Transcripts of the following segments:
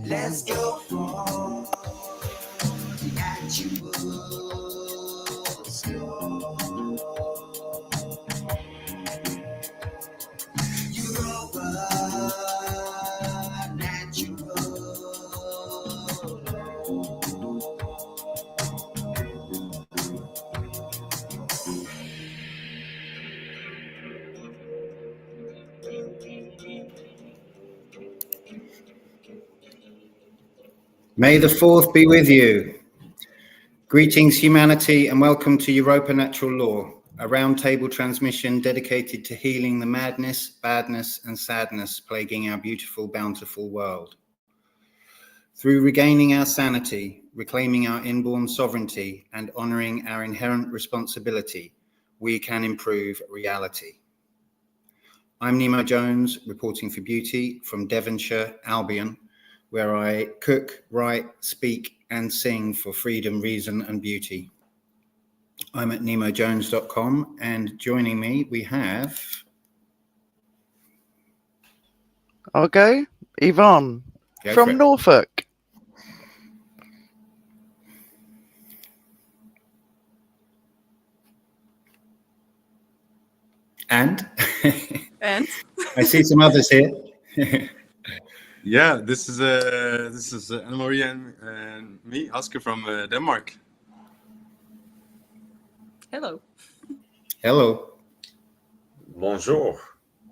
Let's go for the actual score. Europa Natural May the 4th be with you. Greetings, humanity, and welcome to Europa Natural Law, a roundtable transmission dedicated to healing the madness, badness, and sadness plaguing our beautiful, bountiful world. Through regaining our sanity, reclaiming our inborn sovereignty, and honoring our inherent responsibility, we can improve reality. I'm Nemo Jones, reporting for Beauty from Devonshire, Albion, where I cook, write, speak, and sing for freedom, reason, and beauty. I'm at nemojones.com, and joining me, we have... I'll go. Yvonne from Norfolk. And? And? I see some others here. Yeah, this is Anne-Marie and me, Oscar from Denmark. Hello. Hello. Bonjour.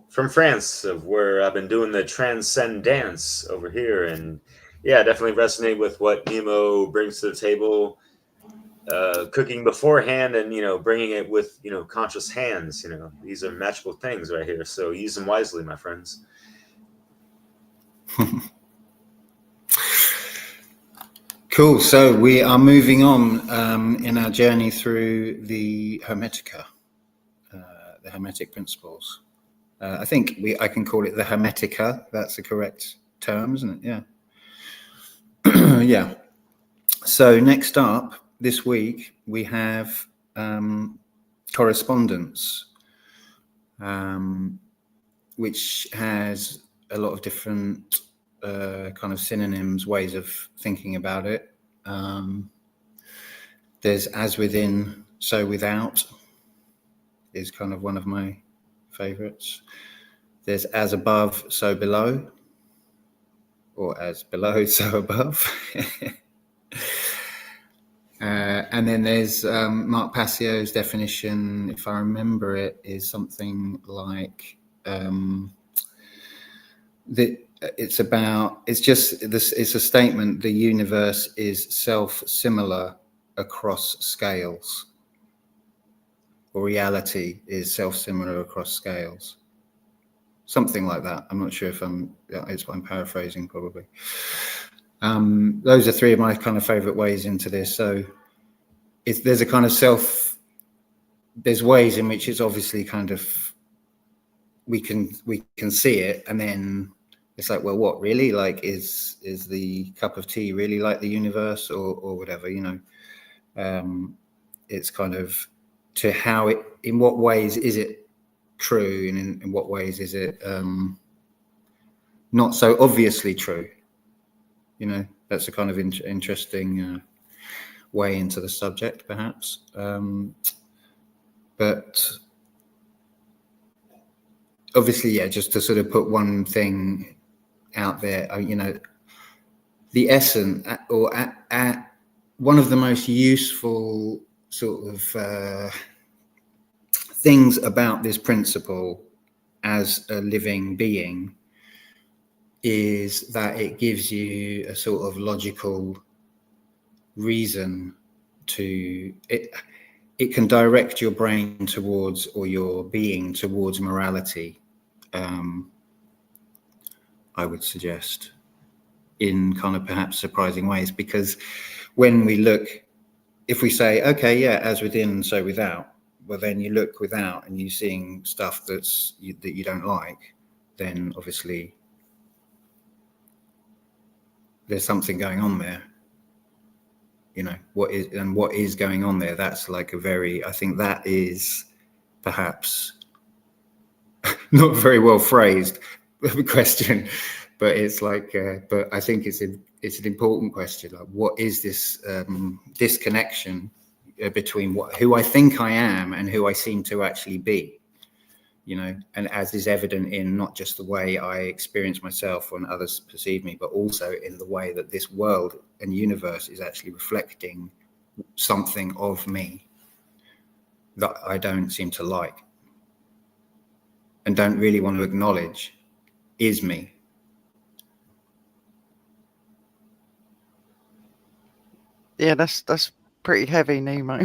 From France, where I've been doing the Transcendence over here, and yeah, definitely resonate with what Nemo brings to the table. Cooking beforehand and, bringing it with, conscious hands, these are magical things right here. So use them wisely, my friends. Cool. So we are moving on in our journey through the Hermetica, the Hermetic principles. I think I can call it the Hermetica. That's the correct term, isn't it? Yeah. Yeah. So next up this week we have Correspondence, which has a lot of different kind of synonyms, ways of thinking about it. There's as within, so without, is kind of one of my favorites. There's as above, so below, or as below, so above. And then there's Mark Passio's definition, if I remember it, is something like it's a statement: the universe is self-similar across scales, or reality is self-similar across scales. Something like that. I'm not sure if I'm paraphrasing probably. Those are three of my kind of favorite ways into this. So there's a kind of there's ways in which it's obviously kind of, we can see it, and then it's like, well, what really, like, is the cup of tea really like the universe, or whatever, it's kind of to how it, in what ways is it true, and in what ways is it not so obviously true. That's a kind of interesting way into the subject, perhaps. But obviously, yeah, just to sort of put one thing out there, the essence, or one of the most useful sort of things about this principle as a living being is that it gives you a sort of logical reason to it. It can direct your brain towards, or your being towards, morality, I would suggest, in kind of perhaps surprising ways. Because when we look, if we say, okay, yeah, as within, so without, well, then you look without and you're seeing stuff that you don't like, then obviously there's something going on there. What is going on there? That's like I think that is perhaps not very well phrased question, but it's like, but I think it's an important question. Like, what is this disconnection between who I think I am and who I seem to actually be? You know, and as is evident in not just the way I experience myself when others perceive me, but also in the way that this world and universe is actually reflecting something of me that I don't seem to like and don't really want to acknowledge is me. Yeah, that's pretty heavy, Nemo.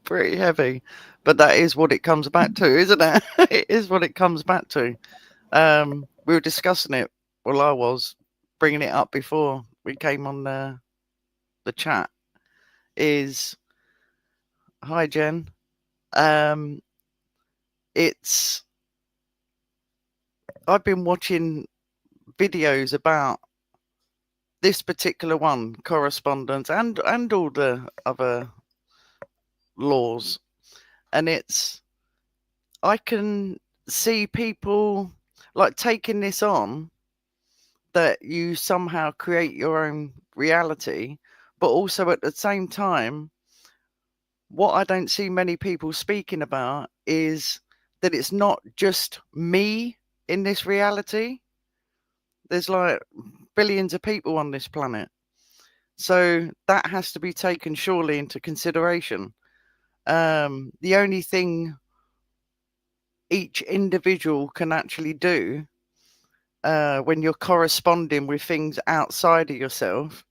Pretty heavy. But that is what it comes back to, isn't it? It is what it comes back to. We were discussing it. Well, I was bringing it up before we came on the chat. Hi, Jen. I've been watching videos about this particular one, Correspondence, and all the other laws, and I can see people like taking this on, that you somehow create your own reality, but also at the same time, what I don't see many people speaking about is that it's not just me in this reality. There's like billions of people on this planet. So that has to be taken surely into consideration. The only thing each individual can actually do when you're corresponding with things outside of yourself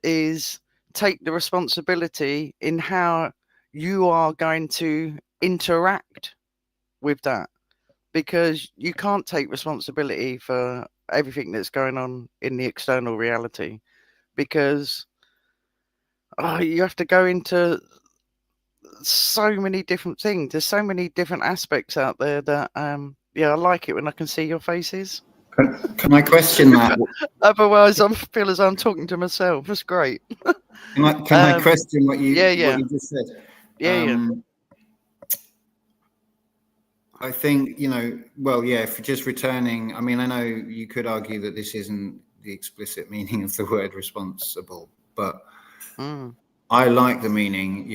is take the responsibility in how you are going to interact with that, because you can't take responsibility for everything that's going on in the external reality, because you have to go into so many different things. There's so many different aspects out there that I like it when I can see your faces. Can I question that? Otherwise I feel as I'm talking to myself. That's great. Can I question what you just said? Yeah. I think, if just returning, I mean, I know you could argue that this isn't the explicit meaning of the word responsible, but I like the meaning,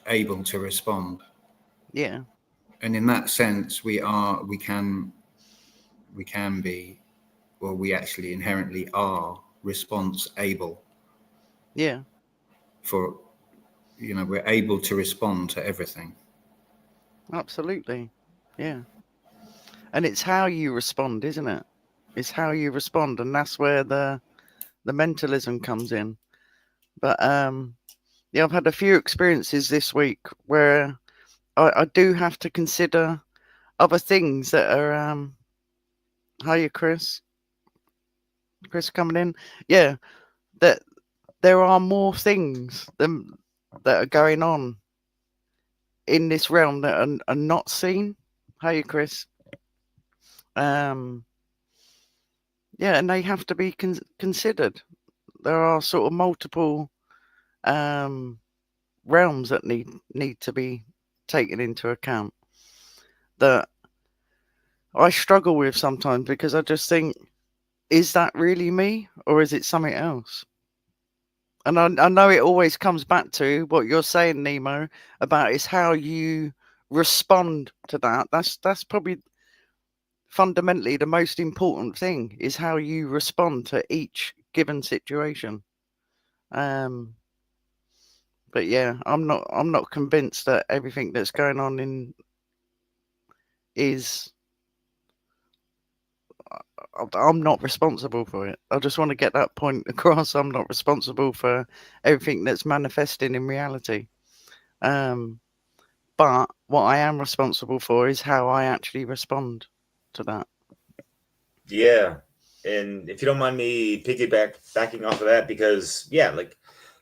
able to respond. Yeah. And in that sense, we can be, well, we actually inherently are response able. Yeah. For, we're able to respond to everything. Absolutely. Yeah. And it's how you respond, isn't it? It's how you respond, and that's where the mentalism comes in. But I've had a few experiences this week where I do have to consider other things that are hiya, Chris coming in. Yeah, that there are more things that are going on in this realm that are not seen. Hiya, Chris. And they have to be considered. There are sort of multiple realms that need to be taken into account, that I struggle with sometimes, because I just think, is that really me, or is it something else? And I know it always comes back to what you're saying, Nemo, about is how you respond to that. That's probably fundamentally the most important thing, is how you respond to each given situation. But yeah, I'm not convinced that everything that's going on is. I'm not responsible for it. I just want to get that point across. I'm not responsible for everything that's manifesting in reality. But what I am responsible for is how I actually respond to that. Yeah. And if you don't mind me backing off of that, because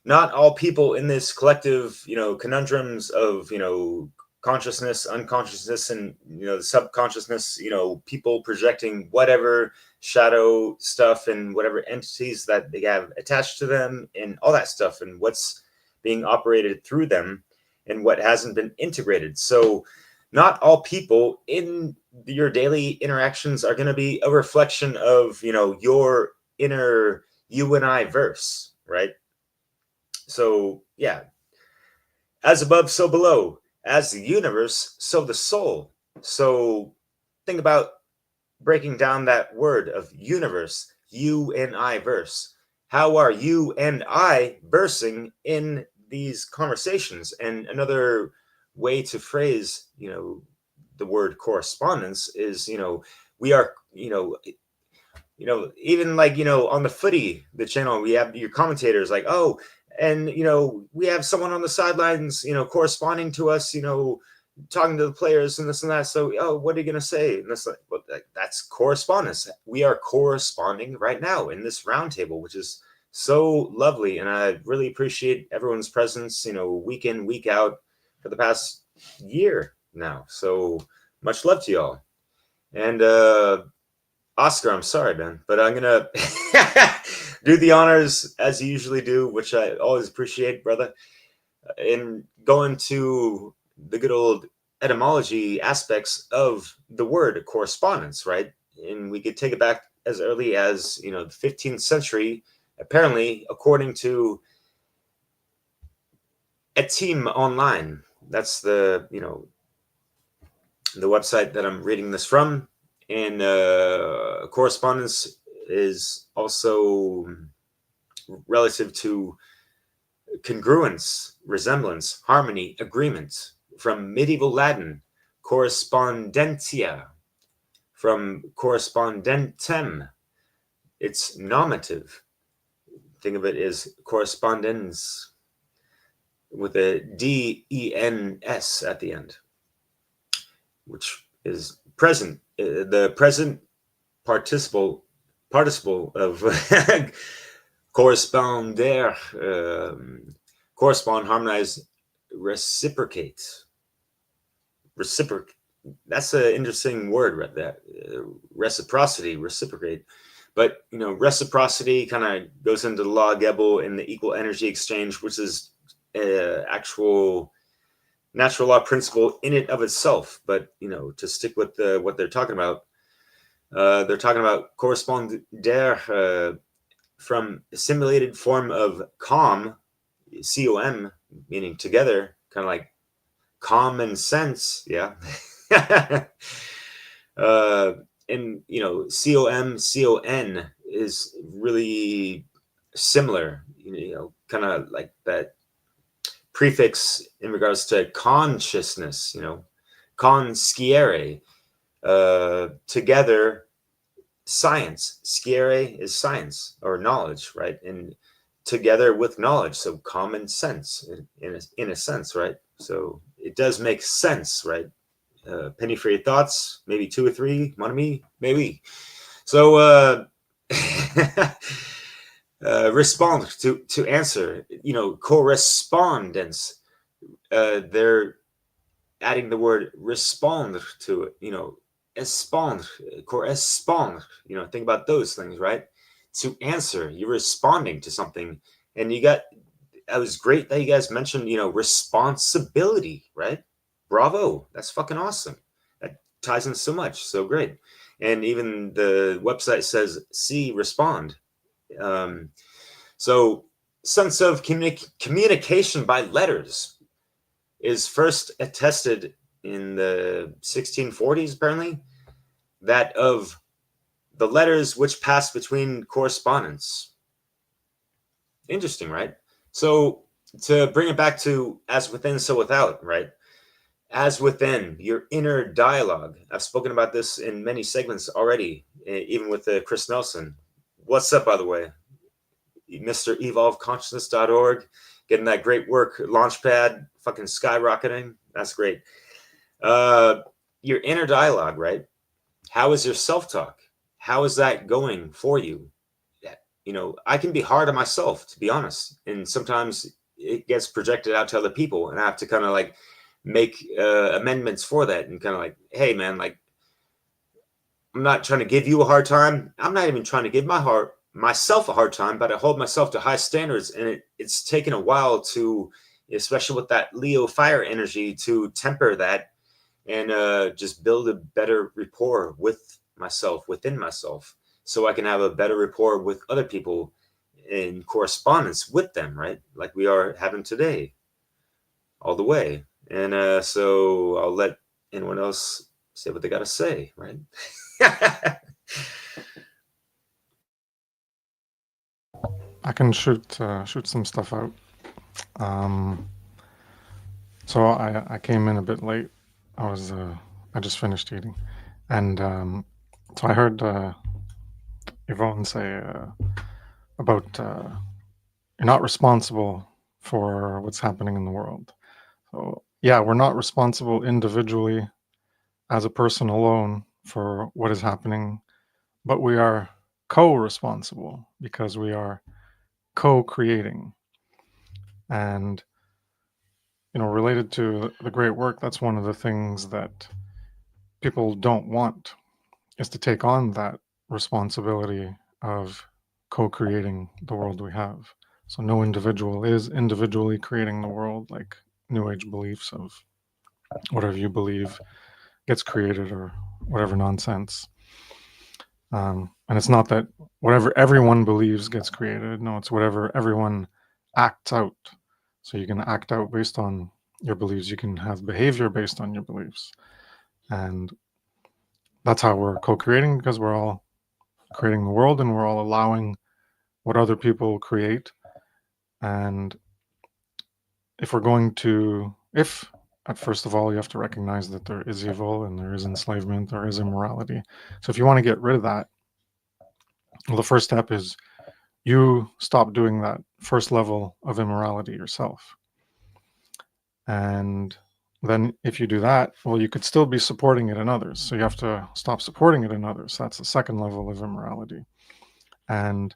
not all people in this collective, conundrums of, consciousness, unconsciousness, and, the subconsciousness, people projecting whatever shadow stuff and whatever entities that they have attached to them and all that stuff, and what's being operated through them and what hasn't been integrated. So not all people in your daily interactions are going to be a reflection of, your inner you and I verse, right? So yeah, as above, so below, as the universe, so the soul. So think about breaking down that word of universe, you and I verse. How are you and I versing in these conversations? And another way to phrase, the word correspondence is, we are, even like, on the footy, the channel, we have your commentators like, oh, and, we have someone on the sidelines, corresponding to us, talking to the players and this and that. So, oh, what are you going to say? And that's like, well, that's correspondence. We are corresponding right now in this roundtable, which is so lovely. And I really appreciate everyone's presence, week in, week out for the past year now. So much love to y'all. And, Oscar, I'm sorry, man, but I'm going to do the honors as you usually do, which I always appreciate, brother, in going to the good old etymology aspects of the word correspondence, right? And we could take it back as early as, the 15th century, apparently, according to a team online. That's the website that I'm reading this from. And correspondence is also relative to congruence, resemblance, harmony, agreement. From medieval Latin, correspondentia. From correspondentem, it's nominative. Think of it as correspondence with a D-E-N-S at the end, which is present. The present participle of corresponder, correspond, harmonize, reciprocate. That's an interesting word right there. Reciprocity, reciprocate. But reciprocity kind of goes into the law of Gebel in the equal energy exchange, which is actual natural law principle in it of itself. But to stick with what they're talking about, corresponder from a simulated form of com, C-O-M, meaning together, kind of like common sense, yeah. And C-O-M, C-O-N is really similar, kind of like that prefix in regards to consciousness, consciere, together, science. Sciere is science or knowledge, right? And together with knowledge, so common sense in a sense, right? So it does make sense, right? Penny for your thoughts, maybe 2 or 3, one of me, maybe. So respond to answer, correspondence. They're adding the word respond to it, respond, correspond, think about those things, right? To answer, you're responding to something. And it was great that you guys mentioned, responsibility, right? Bravo. That's fucking awesome. That ties in so much. So great. And even the website says, see, respond. So sense of communication by letters is first attested in the 1640s, apparently, that of the letters which passed between correspondents. Interesting, right? So to bring it back to as within, so without, right? As within, your inner dialogue. I've spoken about this in many segments already, even with Chris Nelson. What's up, by the way? Mr. EvolveConsciousness.org, getting that great work, Launchpad, fucking skyrocketing. That's great. Your inner dialogue, right? How is your self-talk? How is that going for you? I can be hard on myself, to be honest. And sometimes it gets projected out to other people, and I have to kind of like make amendments for that and kind of like, hey, man, like, I'm not trying to give you a hard time. I'm not even trying to give myself a hard time, but I hold myself to high standards. And it's taken a while to, especially with that Leo fire energy, to temper that and just build a better rapport with myself, within myself, so I can have a better rapport with other people in correspondence with them, right? Like we are having today, all the way. And so I'll let anyone else say what they got to say, right? I can shoot some stuff out. So I came in a bit late. I just finished eating, and so I heard Yvonne say about you're not responsible for what's happening in the world. So yeah, we're not responsible individually as a person alone for what is happening, but we are co-responsible because we are co-creating. And related to the great work, that's one of the things that people don't want, is to take on that responsibility of co-creating the world we have. So no individual is individually creating the world, like New Age beliefs of whatever you believe gets created or whatever nonsense. And it's not that whatever everyone believes gets created. No, it's whatever everyone acts out. So you can act out based on your beliefs. You can have behavior based on your beliefs. And that's how we're co-creating, because we're all creating the world and we're all allowing what other people create. And if we're going to, first of all, you have to recognize that there is evil and there is enslavement, there is immorality. So if you want to get rid of that, well, the first step is you stop doing that first level of immorality yourself. And then if you do that, well, you could still be supporting it in others. So you have to stop supporting it in others. That's the second level of immorality. And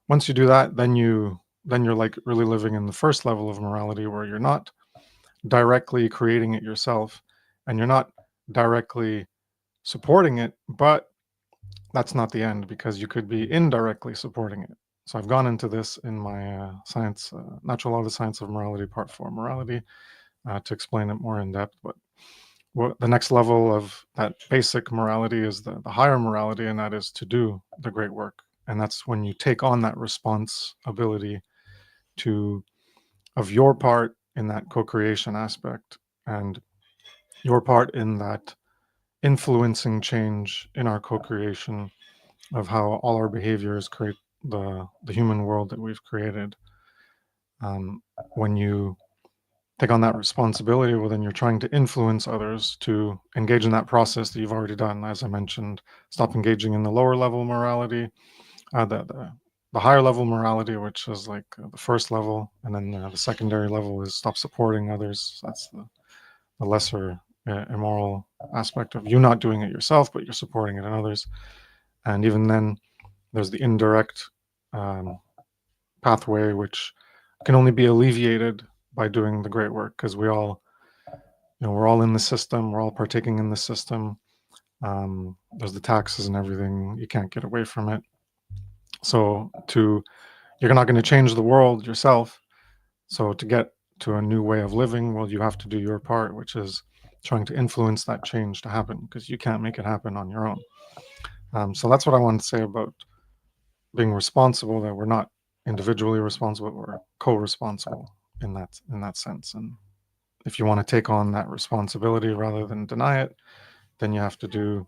once you do that, then you're like really living in the first level of morality, where you're not directly creating it yourself and you're not directly supporting it, but that's not the end, because you could be indirectly supporting it. So I've gone into this in my science, Natural Law of the Science of Morality, Part 4, Morality, to explain it more in depth. But what the next level of that basic morality is the higher morality, and that is to do the great work. And that's when you take on that responsibility of your part in that co-creation aspect, and your part in that influencing change in our co-creation of how all our behaviors create the human world that we've created. When you take on that responsibility, well, then you're trying to influence others to engage in that process that you've already done. As I mentioned, stop engaging in the lower level morality, the higher level morality, which is like the first level, and then the secondary level is stop supporting others. That's the lesser immoral aspect of you not doing it yourself, but you're supporting it in others. And even then, there's the indirect pathway, which can only be alleviated by doing the great work, because we're all in the system, we're all partaking in the system. There's the taxes and everything, you can't get away from it. So you're not going to change the world yourself. So to get to a new way of living, well, you have to do your part, which is trying to influence that change to happen, because you can't make it happen on your own. So that's what I wanted to say about being responsible, that we're not individually responsible, we're co-responsible in that sense. And if you want to take on that responsibility rather than deny it, then you have to do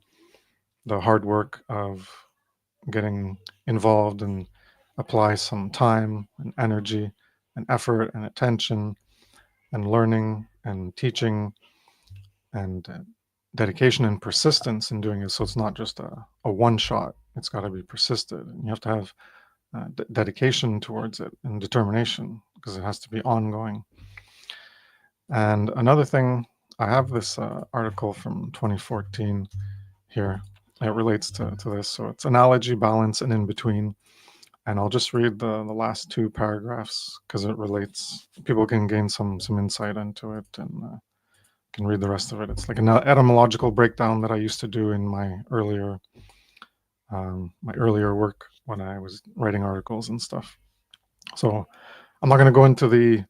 the hard work of getting involved and apply some time and energy and effort and attention and learning and teaching and dedication and persistence in doing it. So it's not just a one shot, it's got to be persisted, and you have to have dedication towards it and determination, because it has to be ongoing. And another thing, I have this article from 2014 here. It relates to this. So it's analogy, balance, and in between. And I'll just read the last two paragraphs, because it relates. People can gain some insight into it, and can read the rest of it. It's like an etymological breakdown that I used to do in my earlier work when I was writing articles and stuff. So I'm not going to go into the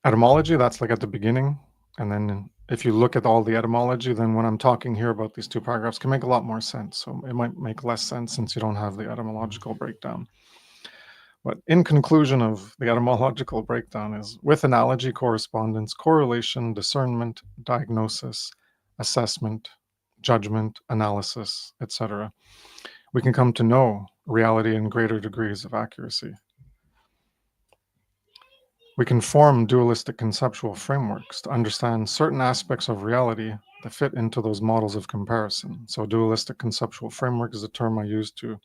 etymology. That's like at the beginning, and then if you look at all the etymology, then when I'm talking here about these two paragraphs, can make a lot more sense. So it might make less sense since you don't have the etymological breakdown. But in conclusion of the etymological breakdown is with analogy, correspondence, correlation, discernment, diagnosis, assessment, judgment, analysis, etc., we can come to know reality in greater degrees of accuracy. We can form dualistic conceptual frameworks to understand certain aspects of reality that fit into those models of comparison. So dualistic conceptual framework is a term I use to,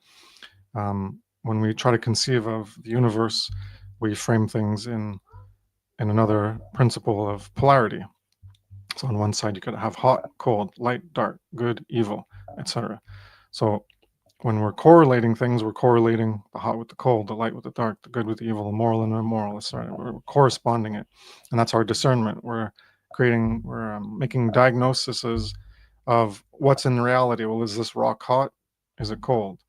when we try to conceive of the universe, we frame things in another principle of polarity. So on one side, you could have hot, cold, light, dark, good, evil, etc. So when we're correlating things, we're correlating the hot with the cold, the light with the dark, the good with the evil, the moral and the immoral, etc. We're corresponding it, and that's our discernment. We're making diagnoses of what's in reality. Well, is this rock hot? Is it cold?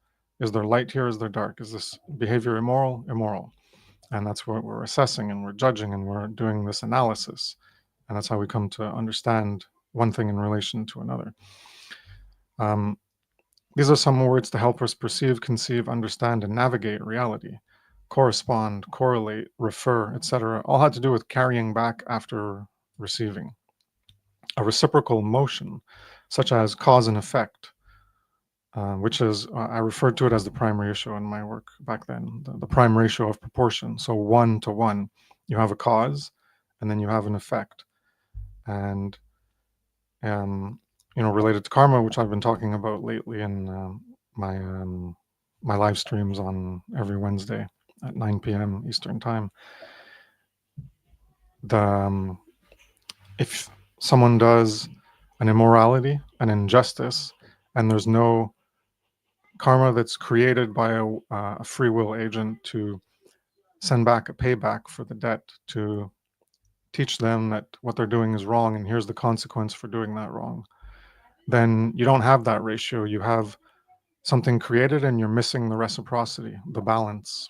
Is there light here? Is there dark? Is this behavior immoral? Immoral. And that's what we're assessing and we're judging and we're doing this analysis. And that's how we come to understand one thing in relation to another. These are some words to help us perceive, conceive, understand, and navigate reality. Correspond, correlate, refer, etc. all had to do with carrying back after receiving. A reciprocal motion, such as cause and effect, which is, I referred to it as the prime ratio in my work back then, the prime ratio of proportion. So 1 to 1, you have a cause, and then you have an effect. And related to karma, which I've been talking about lately in my live streams on every Wednesday at 9 p.m. Eastern Time. If someone does an immorality, an injustice, and there's no karma that's created by a free will agent to send back a payback for the debt, to teach them that what they're doing is wrong and here's the consequence for doing that wrong, then you don't have that ratio. You have something created and you're missing the reciprocity, the balance.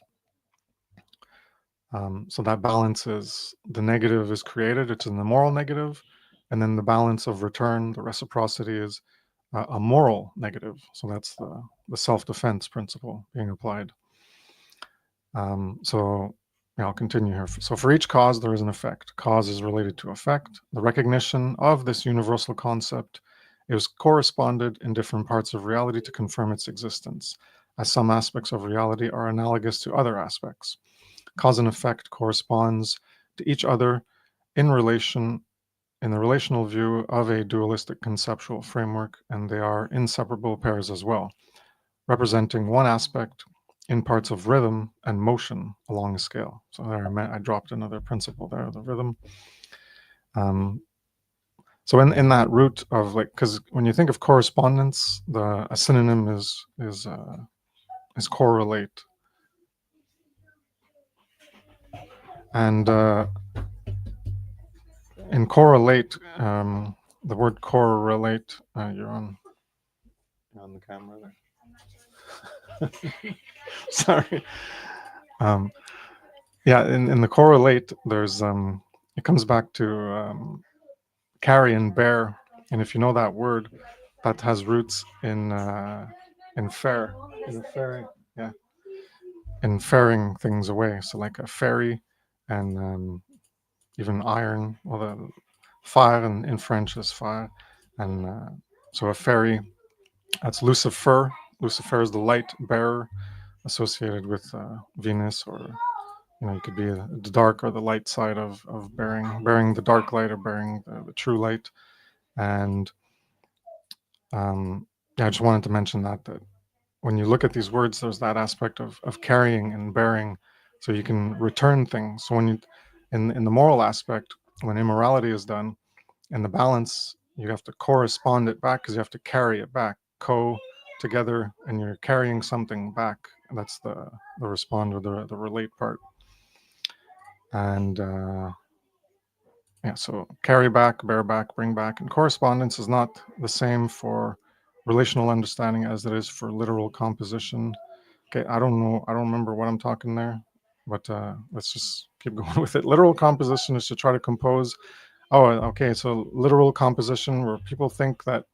So that balance is, the negative is created, it's in the moral negative, and then the balance of return, the reciprocity, is a moral negative. So that's the self-defense principle being applied. I'll continue here. So for each cause, there is an effect. Cause is related to effect. The recognition of this universal concept is corresponded in different parts of reality to confirm its existence, as some aspects of reality are analogous to other aspects. Cause and effect corresponds to each other in the relational view of a dualistic conceptual framework, and they are inseparable pairs as well, representing one aspect in parts of rhythm and motion along a scale. So there I dropped another principle there, the rhythm. So in that root of, like, because when you think of correspondence, a synonym is correlate. And in correlate, the word correlate, you're on the camera there. Sorry. Yeah, in the correlate, there's it comes back to carry and bear, and if you know that word, that has roots in fair, in ferrying things away. So like a ferry, and even iron. Well, the fire in French is fire, and so a ferry. That's Lucifer. Lucifer is the light bearer, associated with Venus, or it could be the dark or the light side of bearing the dark light, or bearing the true light. And I just wanted to mention that when you look at these words, there's that aspect of carrying and bearing, so you can return things. So when you, in the moral aspect, when immorality is done, and the balance, you have to correspond it back, because you have to carry it back, together, and you're carrying something back. That's the respond, or the relate part. And so carry back, bear back, bring back. And correspondence is not the same for relational understanding as it is for literal composition. Okay, I don't remember what I'm talking there, but let's just keep going with it. Literal composition is to try to compose Oh, okay. So literal composition, where people think that,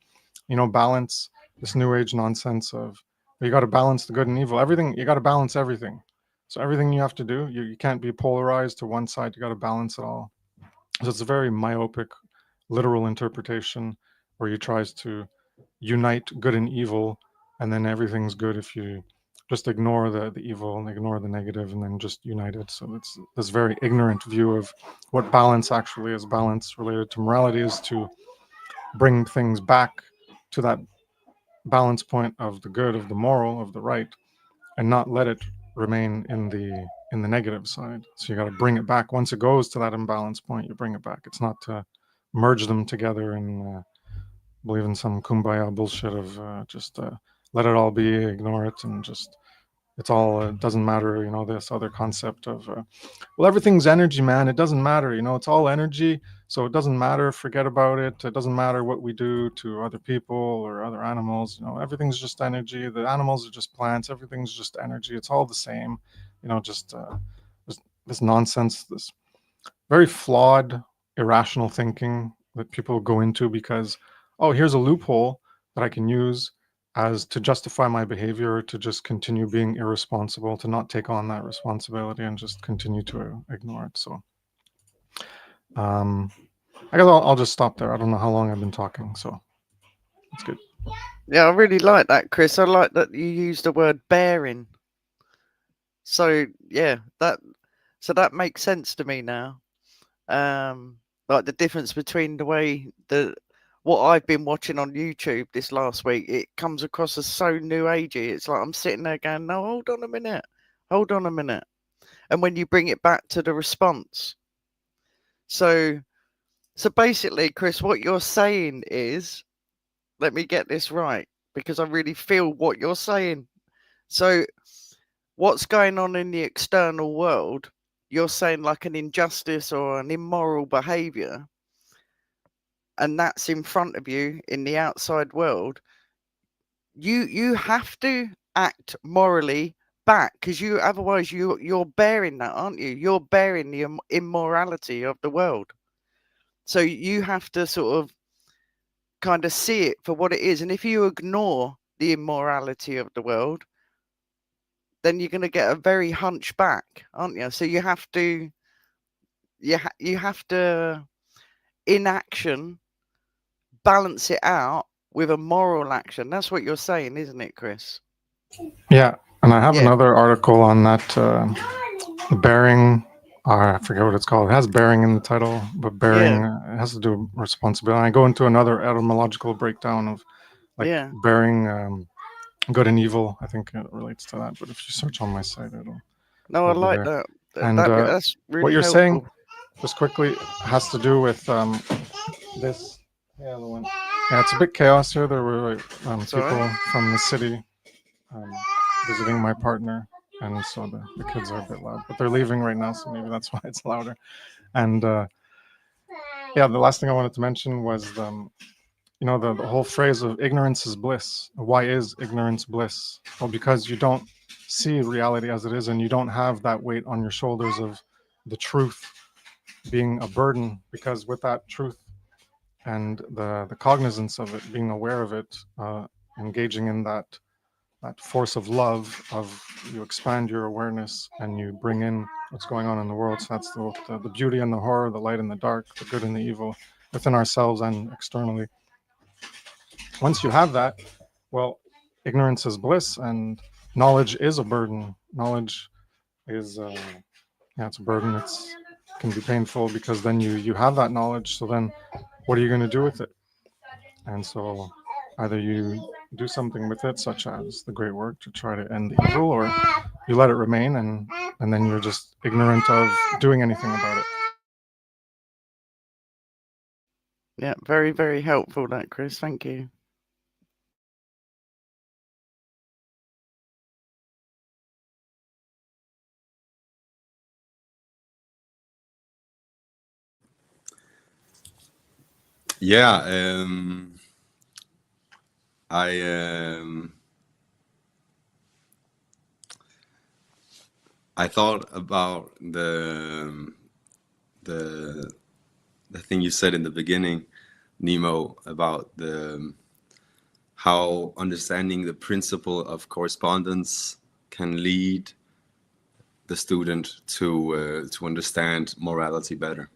balance, this new age nonsense of you got to balance the good and evil. Everything, you got to balance everything. So everything you have to do, you can't be polarized to one side. You got to balance it all. So it's a very myopic, literal interpretation where you tries to unite good and evil, and then everything's good if you just ignore the evil and ignore the negative and then just unite it. So it's this very ignorant view of what balance actually is. Balance related to morality is to bring things back to that balance point of the good, of the moral, of the right, and not let it remain in the negative side. So you got to bring it back. Once it goes to that imbalance point, you bring it back. It's not to merge them together and believe in some kumbaya bullshit of just let it all be, ignore it, and just it's all doesn't matter. This other concept of well, everything's energy, man. It doesn't matter. It's all energy, so it doesn't matter. Forget about it. It doesn't matter what we do to other people or other animals. Everything's just energy. The animals are just plants. Everything's just energy. It's all the same. Just this nonsense, this very flawed, irrational thinking that people go into because, oh, here's a loophole that I can use as to justify my behavior, to just continue being irresponsible, to not take on that responsibility and just continue to ignore it. So I guess I'll just stop there. I don't know how long I've been talking, so that's good. Yeah, I really like that, Chris. I like that you used the word bearing. So yeah, that makes sense to me now. Like the difference between the way what I've been watching on YouTube this last week, it comes across as so new agey. It's like I'm sitting there going, no, hold on a minute. And when you bring it back to the response. So basically, Chris, what you're saying is, let me get this right, because I really feel what you're saying. So what's going on in the external world, you're saying like an injustice or an immoral behavior, and that's in front of you in the outside world, you have to act morally back, because otherwise you're bearing that, aren't you? You're bearing the immorality of the world. So you have to sort of kind of see it for what it is. And if you ignore the immorality of the world, then you're going to get a very hunchback, aren't you? So you have to in action balance it out with a moral action. That's what you're saying, isn't it, Chris? Yeah, and I have another article on that bearing. I forget what it's called. It has bearing in the title, but bearing it has to do with responsibility. I go into another etymological breakdown of bearing good and evil. I think it relates to that. But if you search on my site, it'll. No, I like that. And that's really what you're helpful. saying, just quickly, has to do with this. Yeah, the one. Yeah, it's a bit chaos here. There were people from the city visiting my partner, and so the kids are a bit loud, but they're leaving right now, so maybe that's why it's louder. And the last thing I wanted to mention was the whole phrase of ignorance is bliss. Why is ignorance bliss? Well, because you don't see reality as it is, and you don't have that weight on your shoulders of the truth being a burden, because with that truth and the cognizance of it, being aware of it, engaging in that force of love, you expand your awareness and you bring in what's going on in the world. So that's the beauty and the horror, the light and the dark, the good and the evil within ourselves and externally. Once you have that, well, ignorance is bliss and knowledge is a burden. Knowledge is it's a burden. It can be painful, because then you have that knowledge, so then what are you going to do with it? And so either you do something with it, such as the great work to try to end the evil, or you let it remain, and then you're just ignorant of doing anything about it. Yeah, very, very helpful, that, Chris. Thank you. Yeah, I thought about the the thing you said in the beginning, Nemo, about the how understanding the principle of correspondence can lead the student to understand morality better,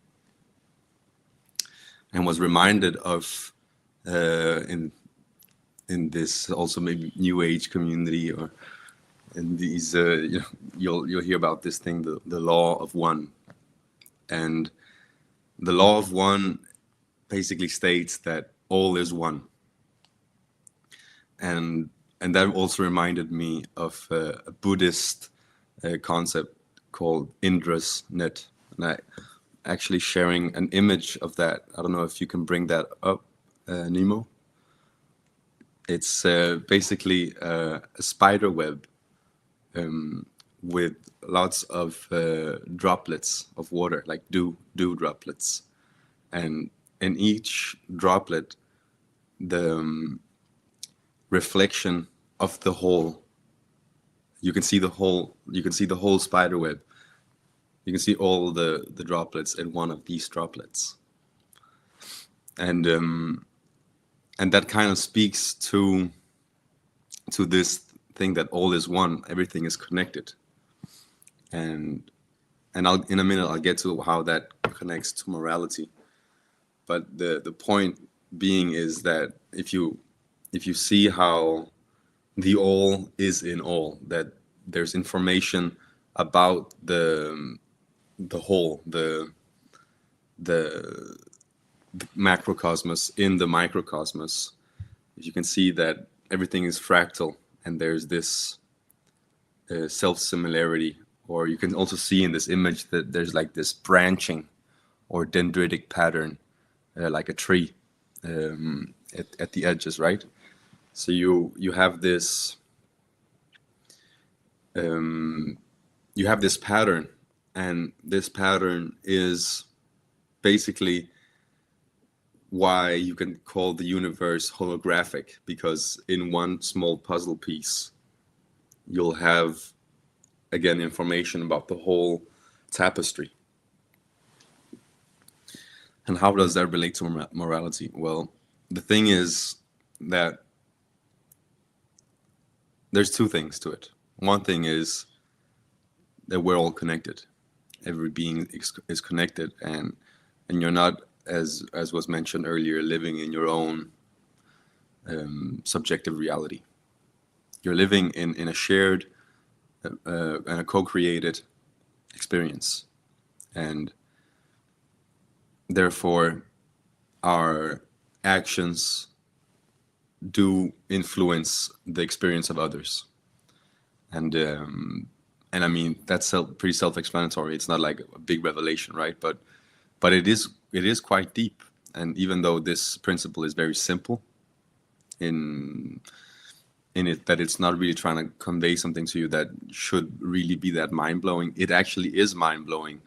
and was reminded of in this also maybe New Age community, or in these you'll hear about this thing, the law of one. And the law of one basically states that all is one. And that also reminded me of a Buddhist concept called Indra's net. And I actually sharing an image of that. I don't know if you can bring that up, Nemo. It's basically a spider web with lots of droplets of water, like dew droplets. And in each droplet, the reflection of the whole, you can see the whole spider web. You can see all the droplets in one of these droplets. And that kind of speaks to this thing that all is one, everything is connected. And I'll, in a minute, I'll get to how that connects to morality. But the point being is that if you see how the all is in all, that there's information about the whole, the macrocosmos in the microcosmos, you can see that everything is fractal, and there's this self-similarity. Or you can also see in this image that there's like this branching or dendritic pattern, like a tree at the edges, right? So you have this pattern, and this pattern is basically why you can call the universe holographic, because in one small puzzle piece you'll have, again, information about the whole tapestry. And how does that relate to morality? Well, the thing is that there's two things to it. One thing is that we're all connected. Every being is connected, and you're not, as was mentioned earlier, living in your own subjective reality. You're living in a shared and a co-created experience, and therefore our actions do influence the experience of others. And I mean, that's pretty self-explanatory. It's not like a big revelation, right? But it is quite deep. And even though this principle is very simple in it, that it's not really trying to convey something to you that should really be that mind-blowing, it actually is mind-blowing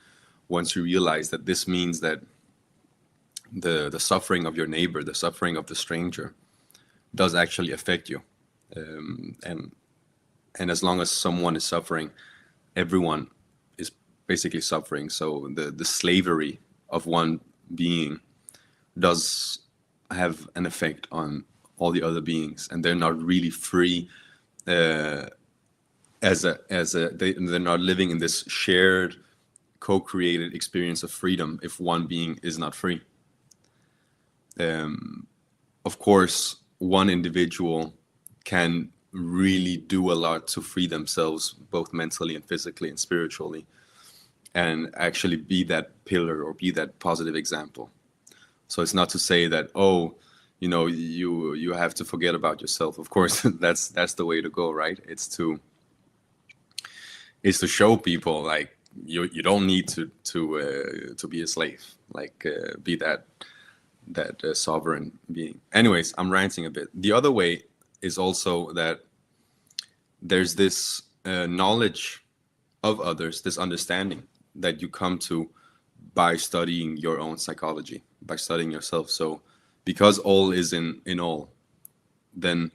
once you realize that this means that the suffering of your neighbor, the suffering of the stranger, does actually affect you. And as long as someone is suffering, everyone is basically suffering. So the slavery of one being does have an effect on all the other beings, and they're not really free they're not living in this shared co-created experience of freedom if one being is not free. Of course, one individual can really do a lot to free themselves, both mentally and physically and spiritually, and actually be that pillar or be that positive example. So it's not to say that, oh, you know, you have to forget about yourself. Of course, that's the way to go, right? It's to show people, like, you don't need to be a slave, like be that sovereign being. Anyways, I'm ranting a bit. The other way is also that there's this knowledge of others, this understanding that you come to by studying your own psychology, by studying yourself. So because all is in all, then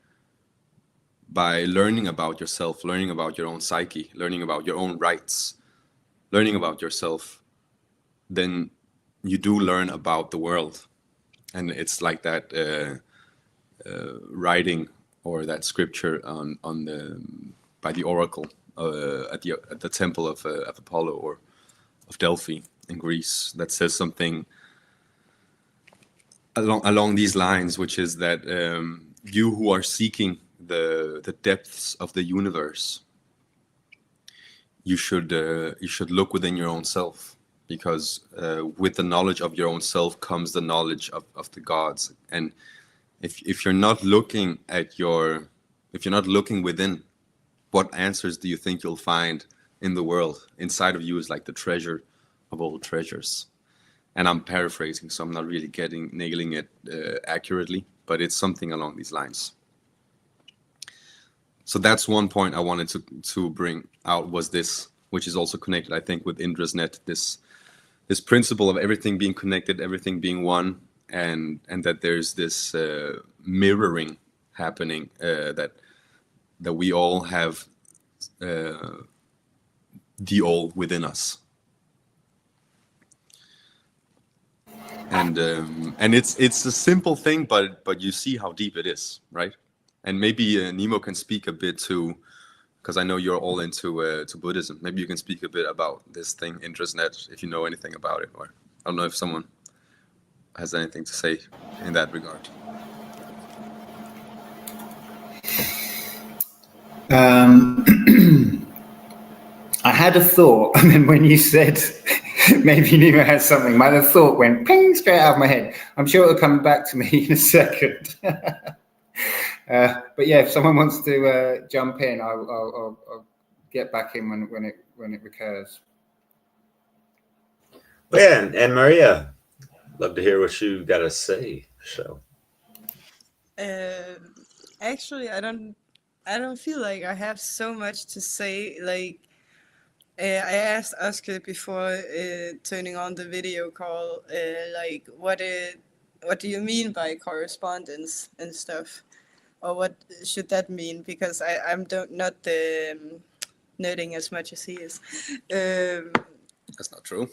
by learning about yourself, learning about your own psyche, learning about your own rights, learning about yourself, then you do learn about the world. And it's like that writing or that scripture on the by the oracle at the temple of Apollo or of Delphi in Greece, that says something along these lines, which is that you who are seeking the depths of the universe, you should look within your own self, because with the knowledge of your own self comes the knowledge of the gods. And if you're not looking if you're not looking within, what answers do you think you'll find in the world? Inside of you is like the treasure of all treasures. And I'm paraphrasing, so I'm not really nailing it accurately, but it's something along these lines. So that's one point I wanted to bring out, was this, which is also connected, I think, with Indra's net, this principle of everything being connected, everything being one, and that there's this mirroring happening, that we all have the all within us. And it's a simple thing, but you see how deep it is, right? And maybe Nemo can speak a bit to, because I know you're all into to Buddhism. Maybe you can speak a bit about this thing, IndrasNet, if you know anything about it, or I don't know if someone has anything to say in that regard. I had a thought, and then when you said maybe Nemo has something, my thought went ping straight out of my head. I'm sure it'll come back to me in a second. But yeah, if someone wants to jump in, I'll get back in when it recurs. Well, yeah, and Maria, love to hear what you got to say. So, Actually, I don't feel like I have so much to say. Like, I asked Oscar before turning on the video call, like, what do you mean by correspondence and stuff, or what should that mean? Because I'm not nerding as much as he is. That's not true.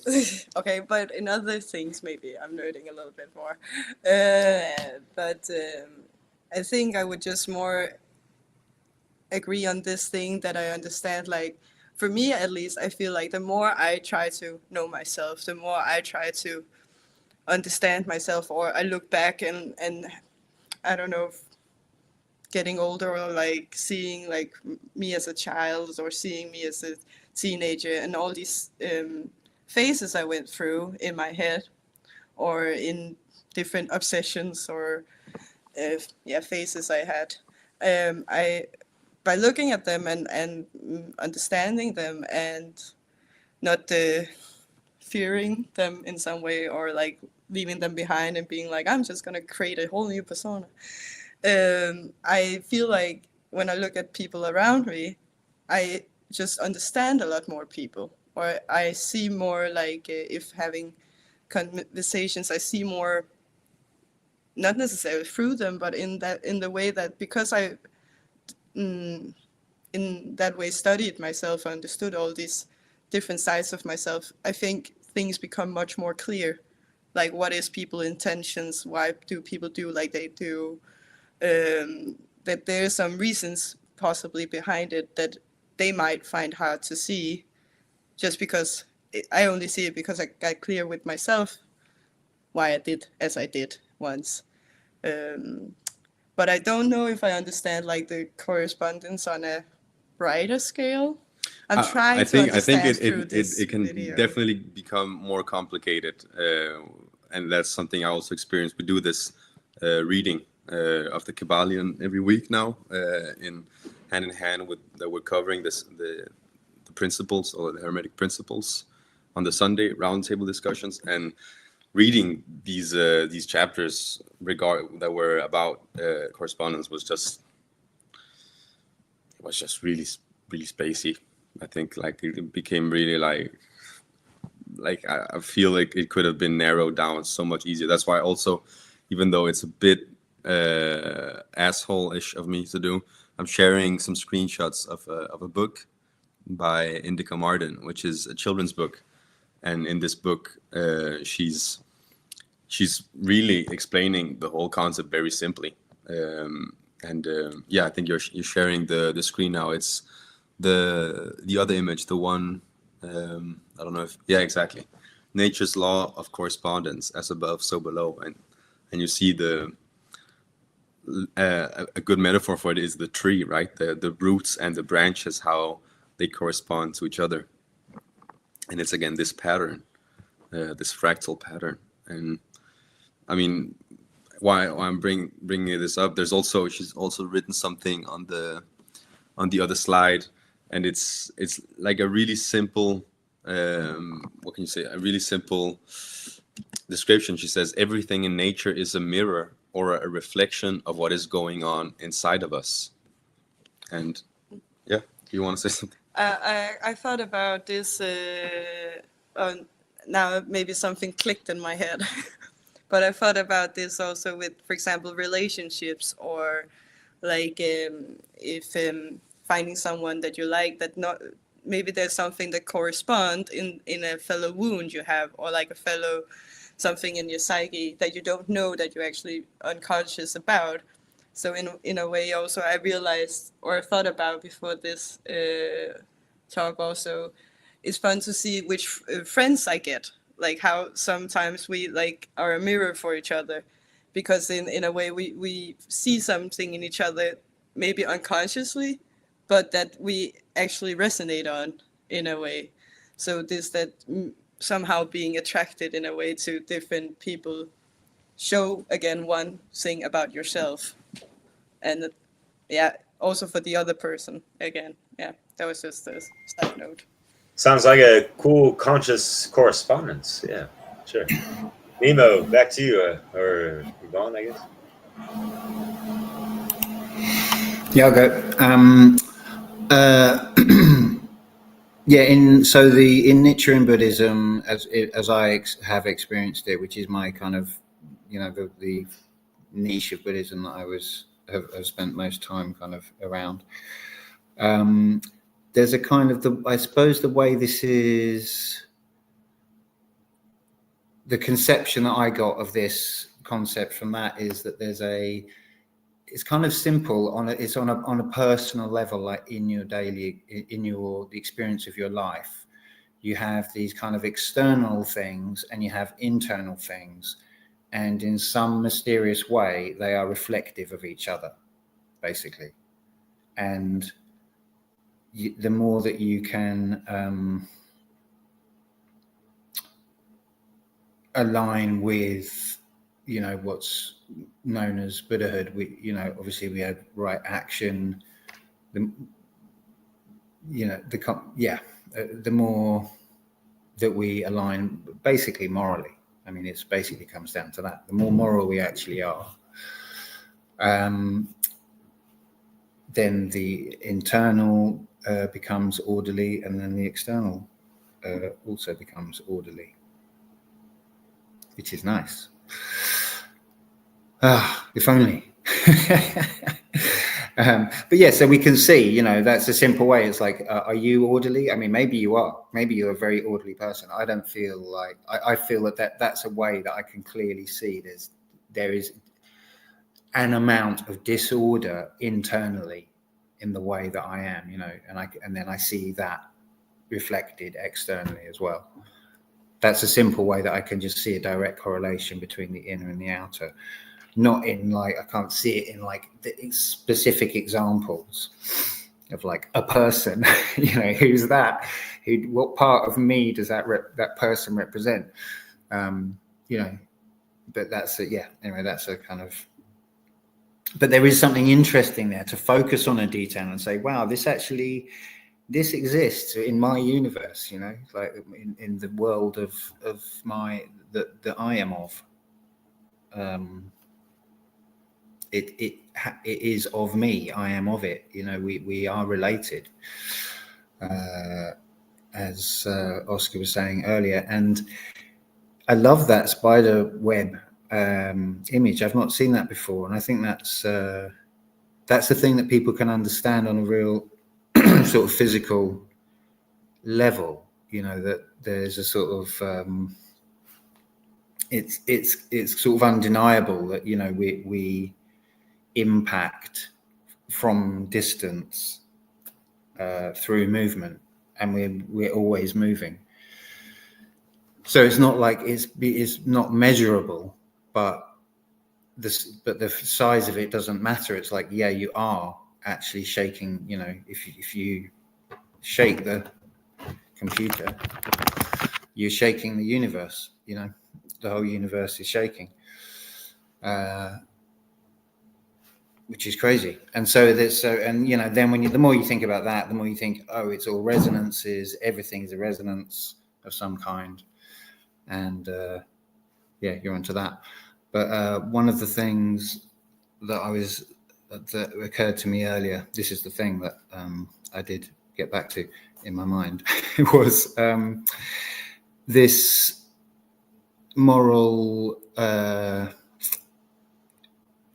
Okay, but in other things, maybe I'm nerding a little bit more. But I think I would just more agree on this thing that I understand. Like, for me, at least, I feel like the more I try to know myself, the more I try to understand myself, or I look back and I don't know, getting older, or like seeing like me as a child, or seeing me as a teenager, and all these phases I went through in my head, or in different obsessions, or phases I had. By looking at them and understanding them, and not fearing them in some way, or like leaving them behind and being like, I'm just gonna create a whole new persona. I feel like when I look at people around me, I just understand a lot more people, or I see more, like if having conversations, I see more, not necessarily through them, but in the way that, because I in that way studied myself, understood all these different sides of myself, I think things become much more clear. Like, what is people's intentions? Why do people do like they do? That there are some reasons possibly behind it that they might find hard to see, just because I only see it because I got clear with myself why I did as I did once. But I don't know if I understand like the correspondence on a brighter scale. I'm trying to understand through this it can video. definitely become more complicated, and that's something I also experienced. We do this reading of the KYBALION every week now, in hand with that we're covering the principles, or the Hermetic principles, on the Sunday roundtable discussions, and reading these chapters that were about correspondence was just really spacey. I think like it became really like I feel like it could have been narrowed down so much easier. That's why also, even though it's a bit asshole-ish of me to do, I'm sharing some screenshots of a book by Indica Martin, which is a children's book, And in this book, she's really explaining the whole concept very simply. Yeah, I think you're sharing the screen now. It's the other image, the one, I don't know if, yeah, exactly. Nature's law of correspondence, as above, so below. And you see a good metaphor for it is the tree, right? The roots and the branches, how they correspond to each other. And it's again this pattern, this fractal pattern. And I mean, why I'm bringing this up, she's also written something on the other slide, and it's like a really simple, what can you say, a really simple description. She says everything in nature is a mirror or a reflection of what is going on inside of us. And yeah, you want to say something? I thought about this, now maybe something clicked in my head, but I thought about this also with, for example, relationships, or like if finding someone that you like, that not, maybe there's something that correspond in a fellow wound you have, or like a fellow something in your psyche that you don't know, that you're actually unconscious about. So in a way also I realized, or thought about before this talk also, it's fun to see which friends I get, like how sometimes we like are a mirror for each other, because in a way we see something in each other, maybe unconsciously, but that we actually resonate on in a way. So this, that somehow being attracted in a way to different people show again one thing about yourself, and yeah, also for the other person again. Yeah, that was just a side note. Sounds like a cool conscious correspondence. Yeah, sure. Nemo, back to you, or Yvonne, I guess. Yeah, I'll go. Yeah, in Nichiren in Buddhism, as I have experienced it, which is my kind of, the niche of Buddhism that I have spent most time kind of around. There's a kind of I suppose the way this is, the conception that I got of this concept from that is that it's kind of simple it's on a personal level, like in your daily, the experience of your life. You have these kind of external things and you have internal things, and in some mysterious way they are reflective of each other, basically. And the more that you can align with, what's known as Buddhahood, obviously we have right action, the more that we align basically morally, I mean, it's basically comes down to that. The more moral we actually are, then the internal becomes orderly, and then the external also becomes orderly, which is nice. If only. But yeah, so we can see, that's a simple way. It's like, are you orderly? I mean, maybe you are. Maybe you're a very orderly person. I don't feel like, I feel that's a way that I can clearly see there is an amount of disorder internally in the way that I am, and then I see that reflected externally as well. That's a simple way that I can just see a direct correlation between the inner and the outer. Not in like, I can't see it in like the specific examples of like a person, who's that? What part of me does that person represent? But that's anyway, that's a kind of, but there is something interesting there to focus on a detail and say, wow, this exists in my universe, like in the world of that I am of. It is of me. I am of it. We are related, as Oscar was saying earlier. And I love that spider web image. I've not seen that before, and I think that's the thing that people can understand on a real sort of physical level. you know, that there's a sort of it's sort of undeniable that, you know, we impact from distance through movement, and we're always moving. So it's not like it's not measurable, but the size of it doesn't matter. It's like, yeah, you are actually shaking. You know, if you shake the computer, you're shaking the universe. You know, the whole universe is shaking, which is crazy. And so and you know, then the more you think about that, the more you think, oh, it's all resonances. Everything's a resonance of some kind, and yeah, you're onto that. But one of the things that occurred to me earlier, this is the thing that I did get back to in my mind, was this moral,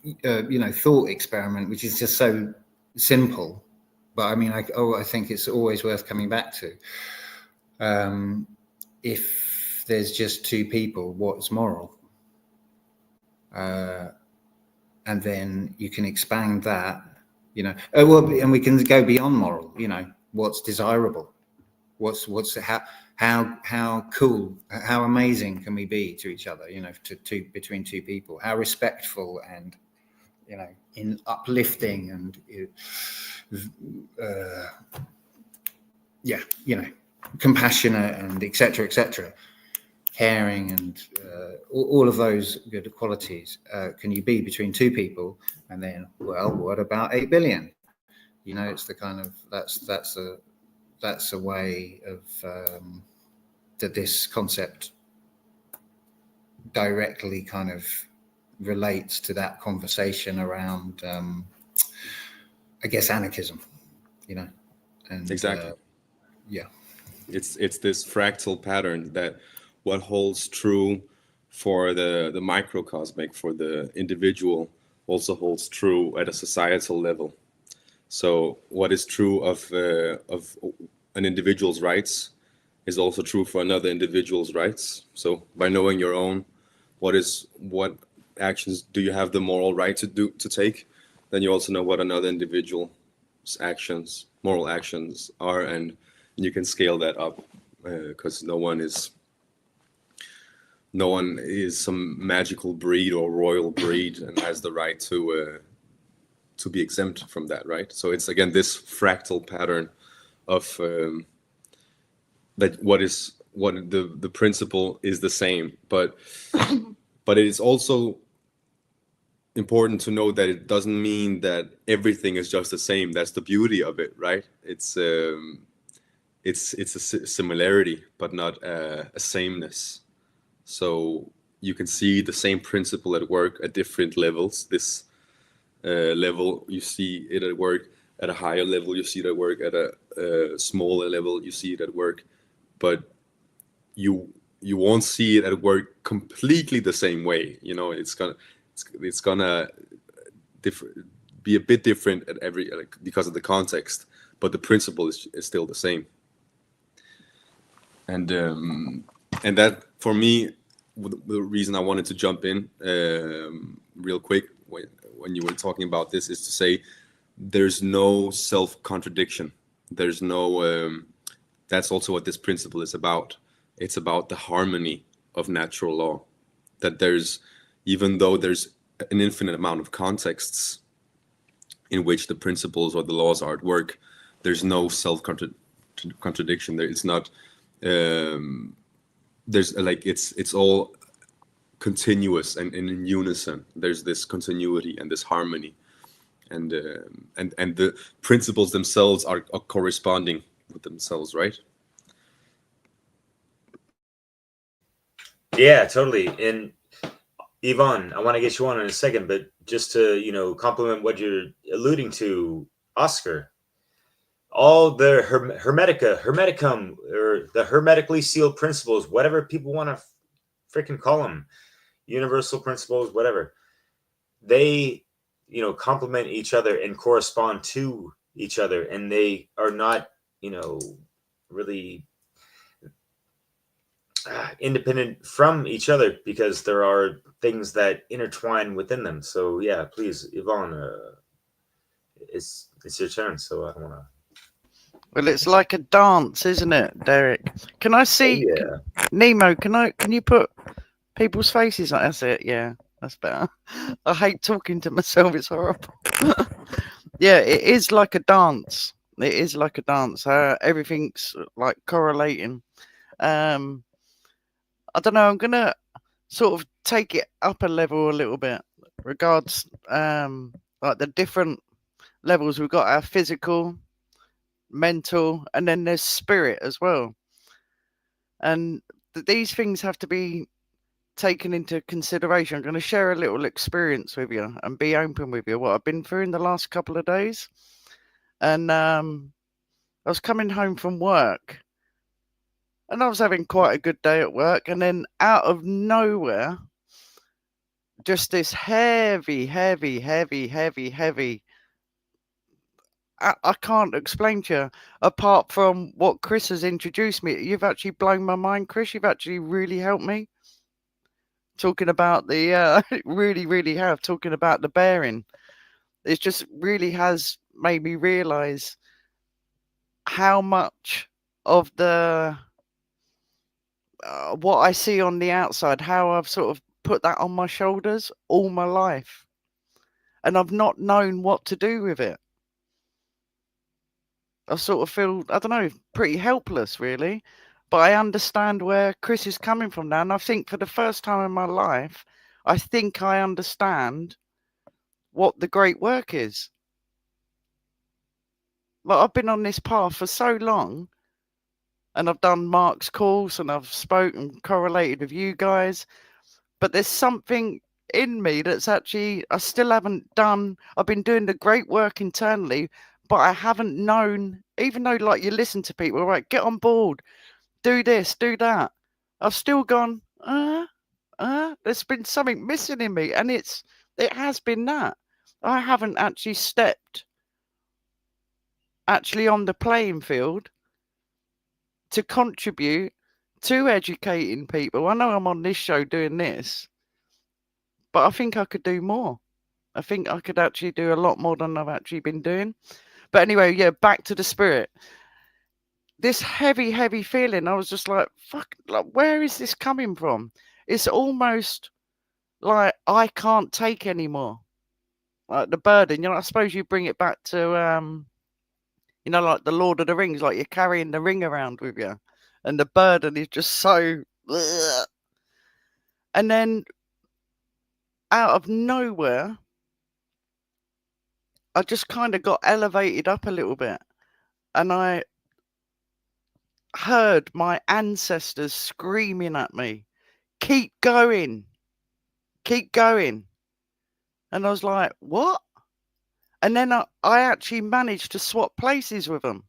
you know, thought experiment, which is just so simple. But I mean, I think it's always worth coming back to. If there's just two people, what's moral? And then you can expand that, you know, well, and we can go beyond moral, you know, what's desirable, how cool, how amazing can we be to each other, you know, between two people, how respectful and, you know, in uplifting and yeah, you know, compassionate and etc., caring, and all of those good qualities can you be between two people. And then, well, what about 8 billion? You know, it's the kind of that's a way of that this concept directly kind of relates to that conversation around I guess anarchism, you know. And Exactly. yeah, it's this fractal pattern that what holds true for the microcosmic, for the individual, also holds true at a societal level. So what is true of an individual's rights is also true for another individual's rights. So by knowing your own, what actions do you have the moral right to take, then you also know what another individual's actions, moral actions are, and you can scale that up, because no one is some magical breed or royal breed and has the right to be exempt from that, right? So it's again this fractal pattern of that what the principle is the same, but it is also important to know that it doesn't mean that everything is just the same. That's the beauty of it, right? It's a similarity, but not a sameness. So you can see the same principle at work at different levels. This level, you see it at work at a higher level, you see it at work at a smaller level, you see it at work, but you won't see it at work completely the same way. You know, it's gonna be a bit different at every, like, because of the context, but the principle is still the same. And that, for me, the reason I wanted to jump in real quick when you were talking about this is to say there's no self-contradiction. There's no that's also what this principle is about. It's about the harmony of natural law, that there's, even though there's an infinite amount of contexts in which the principles or the laws are at work, there's no self-contradiction there. It's not there's like it's all continuous and in unison. There's this continuity and this harmony, and the principles themselves are corresponding with themselves, right? Yeah, totally. And Yvonne, I want to get you on in a second, but just to, you know, complement what you're alluding to, Oscar, all the hermeticum, or the hermetically sealed principles, whatever people want to freaking call them, universal principles, whatever, they, you know, complement each other and correspond to each other, and they are not, you know, really, independent from each other, because there are things that intertwine within them. So yeah, please, Yvonne, it's your turn. So I don't want to. Well, it's like a dance, isn't it, Derek? Can I see Yeah. Nemo? Can you put people's faces? Like, that's it. Yeah, that's better. I hate talking to myself. It's horrible. Yeah, it is like a dance. It is like a dance. Everything's like correlating. I don't know. I'm gonna sort of take it up a level a little bit. Regards like the different levels. We've got our physical, mental, and then there's spirit as well. And these things have to be taken into consideration. I'm going to share a little experience with you and be open with you what I've been through in the last couple of days. And I was coming home from work and I was having quite a good day at work, and then out of nowhere, just this heavy I can't explain to you, apart from what KRIS has introduced me. You've actually blown my mind, KRIS. You've actually really helped me. Talking about the, really have, talking about the bearing. It just really has made me realise how much of the, what I see on the outside, how I've sort of put that on my shoulders all my life. And I've not known what to do with it. I sort of feel, I don't know, pretty helpless, really. But I understand where KRIS is coming from now. And I think for the first time in my life, I think I understand what the great work is. Like, I've been on this path for so long, and I've done Mark's course, and I've spoken, correlated with you guys. But there's something in me that's actually, I still haven't done. I've been doing the great work internally, but I haven't known, even though like you listen to people, right, get on board, do this, do that. I've still gone, there's been something missing in me. And it has been that. I haven't actually stepped on the playing field to contribute to educating people. I know I'm on this show doing this, but I think I could do more. I think I could actually do a lot more than I've actually been doing. But anyway, yeah, back to the spirit. This heavy feeling, I was just like, fuck, like, where is this coming from? It's almost like I can't take anymore. Like the burden, I suppose you bring it back to, like the Lord of the Rings, like you're carrying the ring around with you. And the burden is just so... Ugh. And then out of nowhere, I just kind of got elevated up a little bit. And I heard my ancestors screaming at me, keep going, keep going. And I was like, what? And then I actually managed to swap places with them.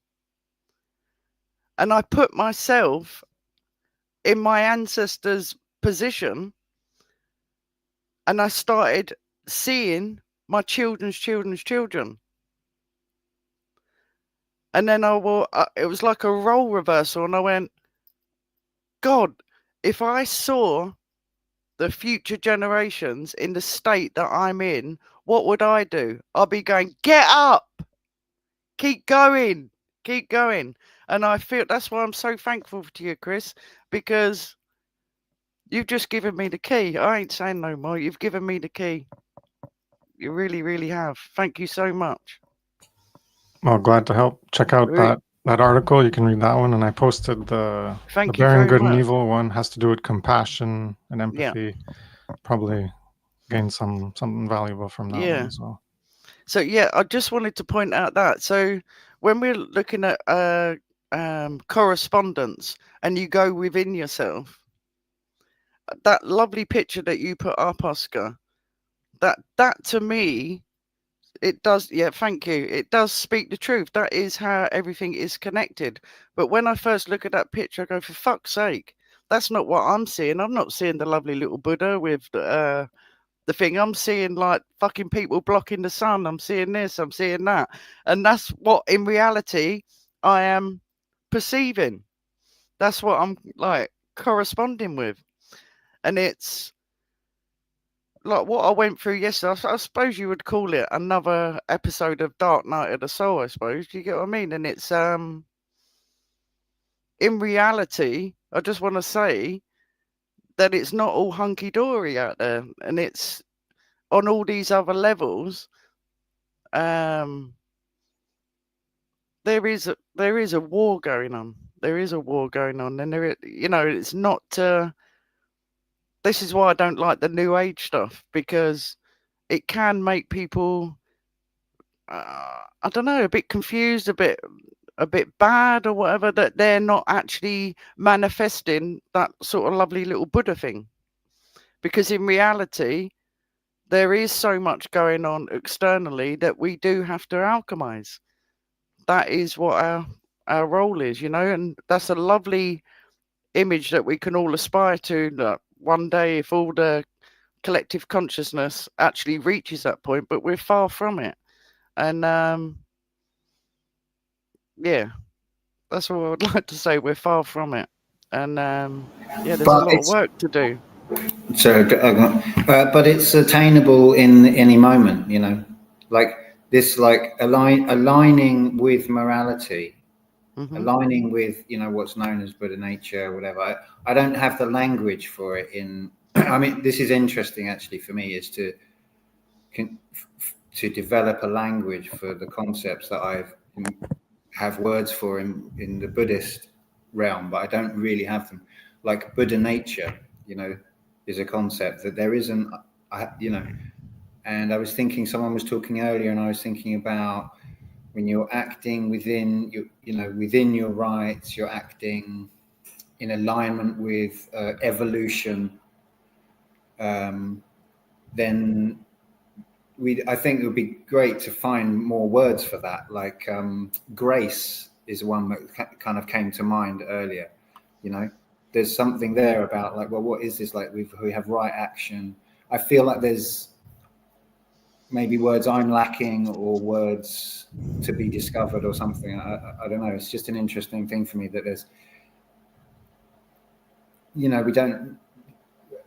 And I put myself in my ancestors' position, and I started seeing my children's children. And then it was like a role reversal, and I went, God, if I saw the future generations in the state that I'm in, what would I do? I'll be going, get up, keep going, keep going. And I feel that's why I'm so thankful to you, KRIS, because you've just given me the key. I ain't saying no more. You've given me the key. You really have. Thank you so much. Well, glad to help. Check out that article. You can read that one. And I posted the Bearing Good and Evil one. Has to do with compassion and empathy. Yeah. Probably gain something valuable from that one as well. So yeah, I just wanted to point out that. So when we're looking at correspondence, and you go within yourself, that lovely picture that you put up, Oscar, that to me, it does, thank you. It does speak the truth. That is how everything is connected. But when I first look at that picture, I go, for fuck's sake, that's not what I'm seeing. I'm not seeing the lovely little Buddha with the thing. I'm seeing like fucking people blocking the sun. I'm seeing this, I'm seeing that. And that's what in reality I am perceiving. That's what I'm like corresponding with. And it's like what I went through yesterday. I suppose you would call it another episode of Dark Night of the Soul, I suppose. Do you get what I mean? And it's in reality, I just want to say that it's not all hunky-dory out there, and it's on all these other levels. There is a war going on. There is a war going on, and it's not. This is why I don't like the New Age stuff, because it can make people, I don't know, a bit confused, a bit bad or whatever, that they're not actually manifesting that sort of lovely little Buddha thing. Because in reality, there is so much going on externally that we do have to alchemize. That is what our role is, and that's a lovely image that we can all aspire to, that one day, if all the collective consciousness actually reaches that point, but we're far from it. And that's what I would like to say. We're far from it. And there's a lot of work to do. So, but it's attainable in any moment, like this, like aligning with morality, aligning with, what's known as Buddha nature, whatever. I don't have the language for it I mean, this is interesting actually for me, is to develop a language for the concepts that I have words for in the Buddhist realm, but I don't really have them. Like Buddha nature, is a concept that there isn't, and I was thinking, someone was talking earlier, and I was thinking about when you're acting within within your rights, you're acting in alignment with evolution, then I think it would be great to find more words for that. Like grace is one that kind of came to mind earlier. There's something there about, like, well, what is this? Like, we have right action. I feel like there's maybe words I'm lacking, or words to be discovered, or something. I don't know. It's just an interesting thing for me that there's, we don't,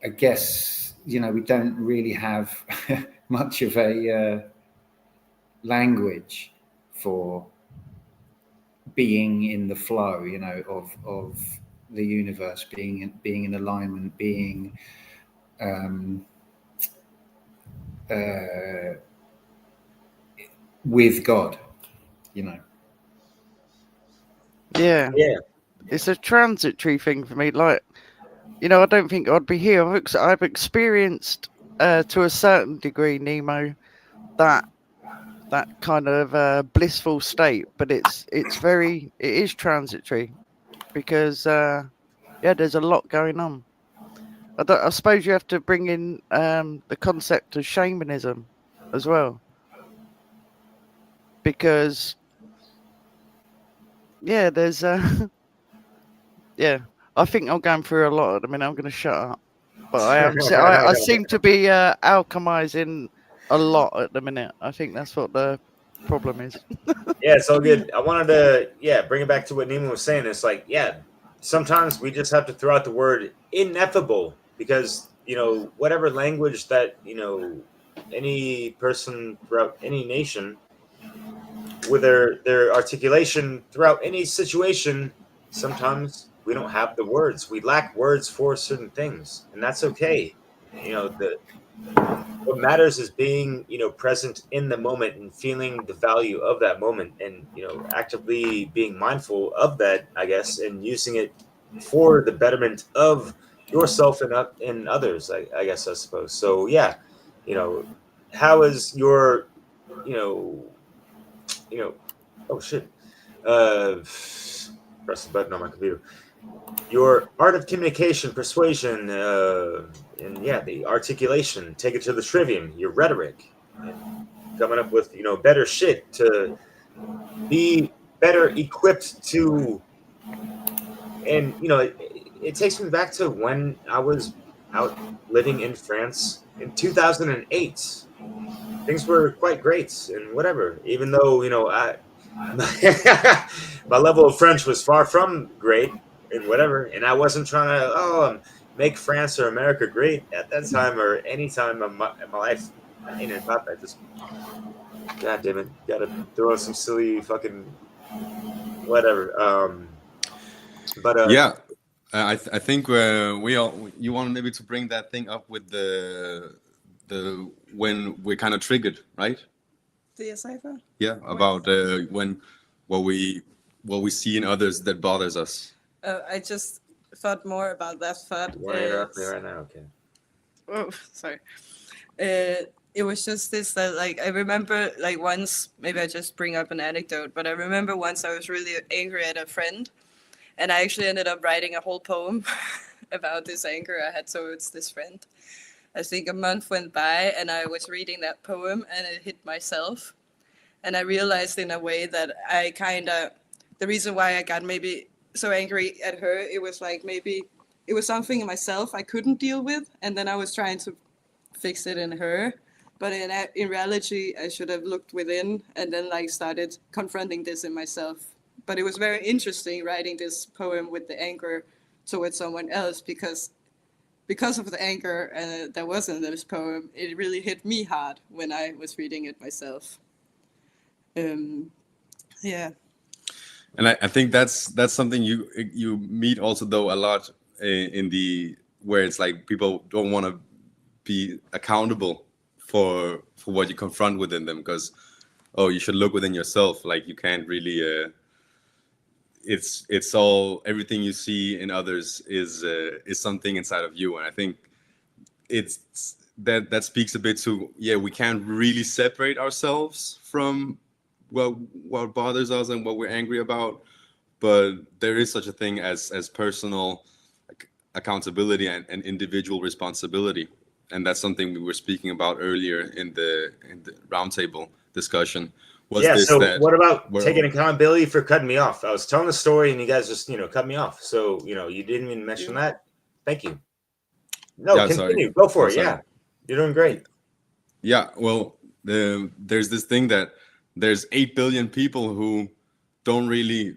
I guess, we don't really have much of a language for being in the flow, of the universe, being in alignment, being with God, Yeah. It's a transitory thing for me. Like, I don't think I'd be here. I've experienced to a certain degree, Nemo, that kind of blissful state, but it is transitory, because there's a lot going on. I suppose you have to bring in the concept of shamanism as well, because there's I think I'm going through a lot at the minute. I'm going to shut up, but I seem to be alchemizing a lot at the minute. I think that's what the problem is. Yeah, it's all good. I wanted to bring it back to what Nemo was saying. It's like, sometimes we just have to throw out the word ineffable, because whatever language that any person throughout any nation, with their articulation throughout any situation, sometimes we don't have the words. We lack words for certain things, and that's okay. What matters is being present in the moment and feeling the value of that moment, and actively being mindful of that, I guess, and using it for the betterment of yourself and others, I guess, I suppose. So how is your oh shit, press the button on my computer, your art of communication, persuasion, and the articulation, take it to the trivium, your rhetoric, and coming up with better shit to be better equipped to. And it takes me back to when I was out living in France in 2008. Things were quite great and whatever, even though my level of French was far from great. and whatever. And I wasn't trying to make France or America great at that time or any time in my life. I ain't even thought that. Just God damn it, gotta throw in some silly fucking whatever. But Yeah, I think you want maybe to bring that thing up with the when we're kind of triggered, right? The cipher? Yeah, about when what we see in others that bothers us. I just thought more about that thought. you want to interrupt me right now? Okay. Oh, sorry. It was just this that, like, I remember, like, once, maybe I just bring up an anecdote, but I remember once I was really angry at a friend, and I actually ended up writing a whole poem about this anger I had towards this friend. I think a month went by, and I was reading that poem, and it hit myself. And I realized in a way that I kind of, the reason why I got maybe so angry at her, it was like maybe it was something in myself I couldn't deal with, and then I was trying to fix it in her. But in reality, I should have looked within and then like started confronting this in myself. But it was very interesting writing this poem with the anger towards someone else because of the anger that was in this poem, it really hit me hard when I was reading it myself. Yeah. And I think that's something you meet also though a lot in the where it's like people don't want to be accountable for what you confront within them because you should look within yourself, like you can't really it's all everything you see in others is something inside of you. And I think it's that speaks a bit to we can't really separate ourselves from what bothers us and what we're angry about, but there is such a thing as personal accountability and individual responsibility. And that's something we were speaking about earlier in the roundtable discussion. So what about taking accountability for cutting me off? I was telling the story and you guys just, cut me off. So, you didn't even mention that. Thank you. No, continue. Go for it. Yeah. You're doing great. Yeah. Well, there's this thing that there's 8 billion people who don't really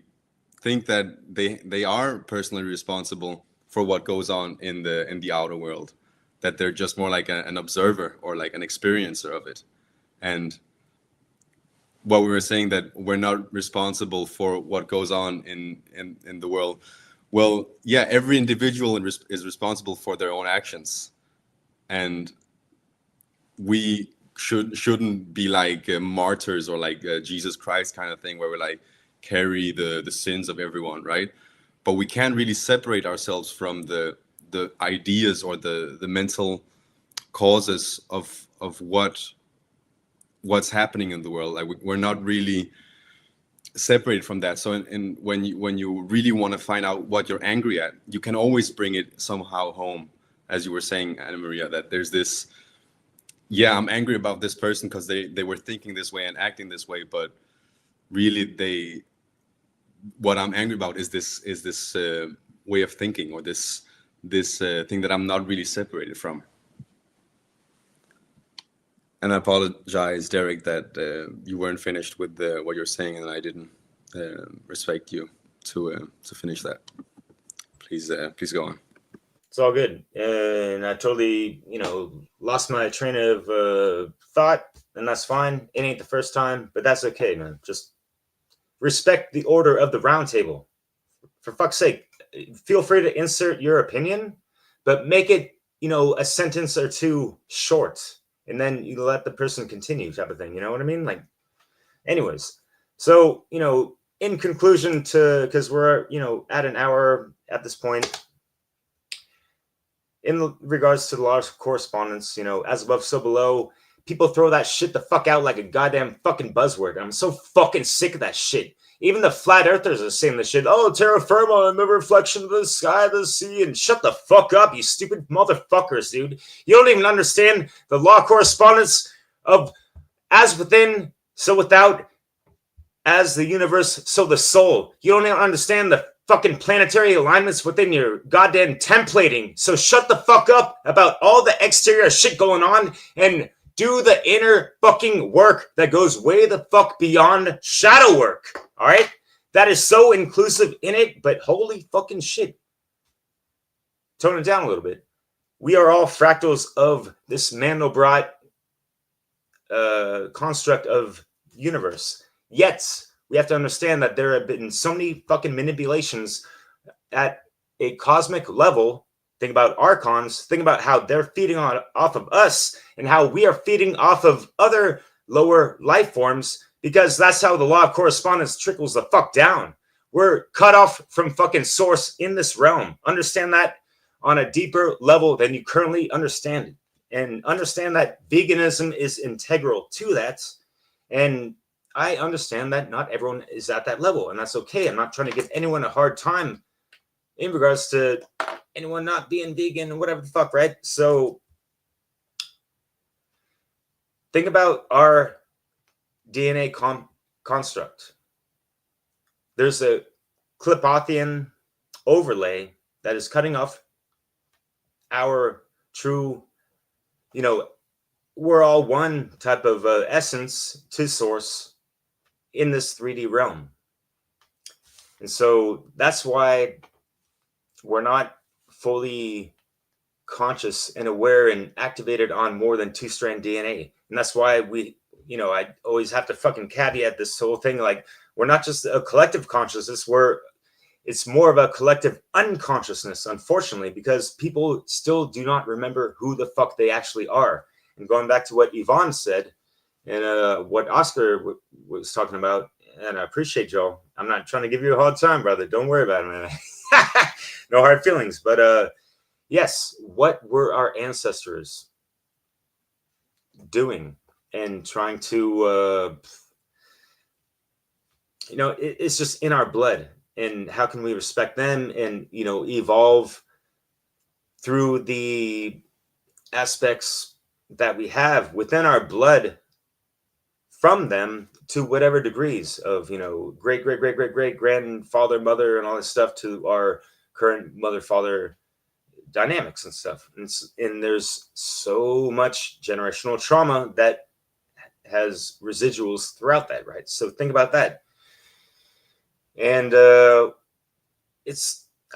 think that they are personally responsible for what goes on in the outer world, that they're just more like an observer or like an experiencer of it. And what we were saying, that we're not responsible for what goes on in the world. Well, every individual is responsible for their own actions, and we shouldn't be like martyrs or like Jesus Christ kind of thing where we like carry the sins of everyone, right? But we can't really separate ourselves from the ideas or the mental causes of what's happening in the world. Like we're not really separated from that. So when you really want to find out what you're angry at, you can always bring it somehow home, as you were saying, Anna Maria, that there's this I'm angry about this person because they were thinking this way and acting this way, but really what I'm angry about is this way of thinking or this thing that I'm not really separated from. And I apologize, Derek, that you weren't finished with what you're saying, and I didn't respect you to finish that. Please go on. It's all good. And I totally, lost my train of thought, and that's fine. It ain't the first time, but that's okay, man. Just respect the order of the roundtable. For fuck's sake, feel free to insert your opinion, but make it, a sentence or two short, and then you let the person continue, type of thing. You know what I mean? Like, anyways. So, in conclusion, because we're, at an hour at this point, in regards to the law of correspondence, as above, so below, people throw that shit the fuck out like a goddamn fucking buzzword. I'm so fucking sick of that shit. Even the flat earthers are saying this shit. Oh, terra firma and the reflection of the sky, the sea, and shut the fuck up, you stupid motherfuckers, dude. You don't even understand the law of correspondence of as within, so without, as the universe, so the soul. You don't even understand the fucking planetary alignments within your goddamn templating. So shut the fuck up about all the exterior shit going on and do the inner fucking work that goes way the fuck beyond shadow work. All right? that is so inclusive in it, but holy fucking shit. Tone it down a little bit. We are all fractals of this Mandelbrot construct of universe. Yet, we have to understand that there have been so many fucking manipulations at a cosmic level. Think about archons. Think about how they're feeding off of us and how we are feeding off of other lower life forms, because that's how the law of correspondence trickles the fuck down. We're cut off from fucking source in this realm. Understand that on a deeper level than you currently understand it. And understand that veganism is integral to that. And I understand that not everyone is at that level, and that's okay. I'm not trying to give anyone a hard time in regards to anyone not being vegan or whatever the fuck, right? So think about our DNA construct. There's a Klipothian overlay that is cutting off our true, we're all one type of essence to source in this 3D realm. And so that's why we're not fully conscious and aware and activated on more than 2-strand DNA. And that's why I always have to fucking caveat this whole thing. Like, we're not just a collective consciousness, it's more of a collective unconsciousness, unfortunately, because people still do not remember who the fuck they actually are. And going back to what Yvonne said and what Oscar was talking about, and I appreciate y'all. I'm not trying to give you a hard time, brother. Don't worry about it, man. No hard feelings. But yes, what were our ancestors doing and trying to, it's just in our blood. And how can we respect them and, evolve through the aspects that we have within our blood from them to whatever degrees of, great, great, great, great, great grandfather, mother, and all this stuff to our current mother, father dynamics and stuff. And there's so much generational trauma that has residuals throughout that, right? So think about that. And I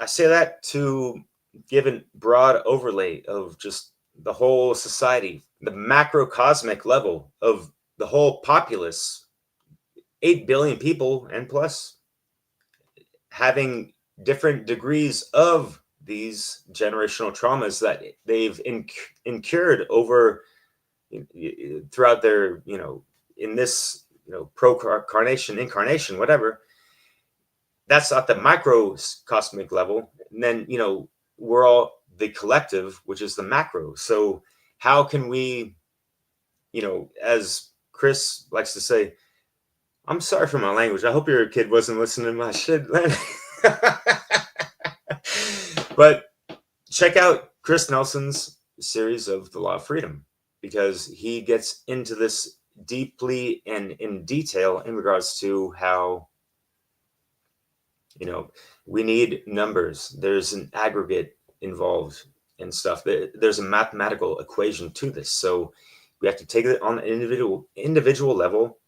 say that to give a broad overlay of just the whole society, the macrocosmic level of the whole populace, 8 billion people and plus, having different degrees of these generational traumas that they've incurred over throughout their, in this, incarnation, whatever. That's at the microcosmic level. And then, we're all the collective, which is the macro. So how can we, as KRIS likes to say, I'm sorry for my language. I hope your kid wasn't listening to my shit. But check out KRIS Nelson's series of The Law of Freedom, because he gets into this deeply and in detail in regards to how, we need numbers. There's an aggregate involved and stuff. There's a mathematical equation to this. So we have to take it on an individual level.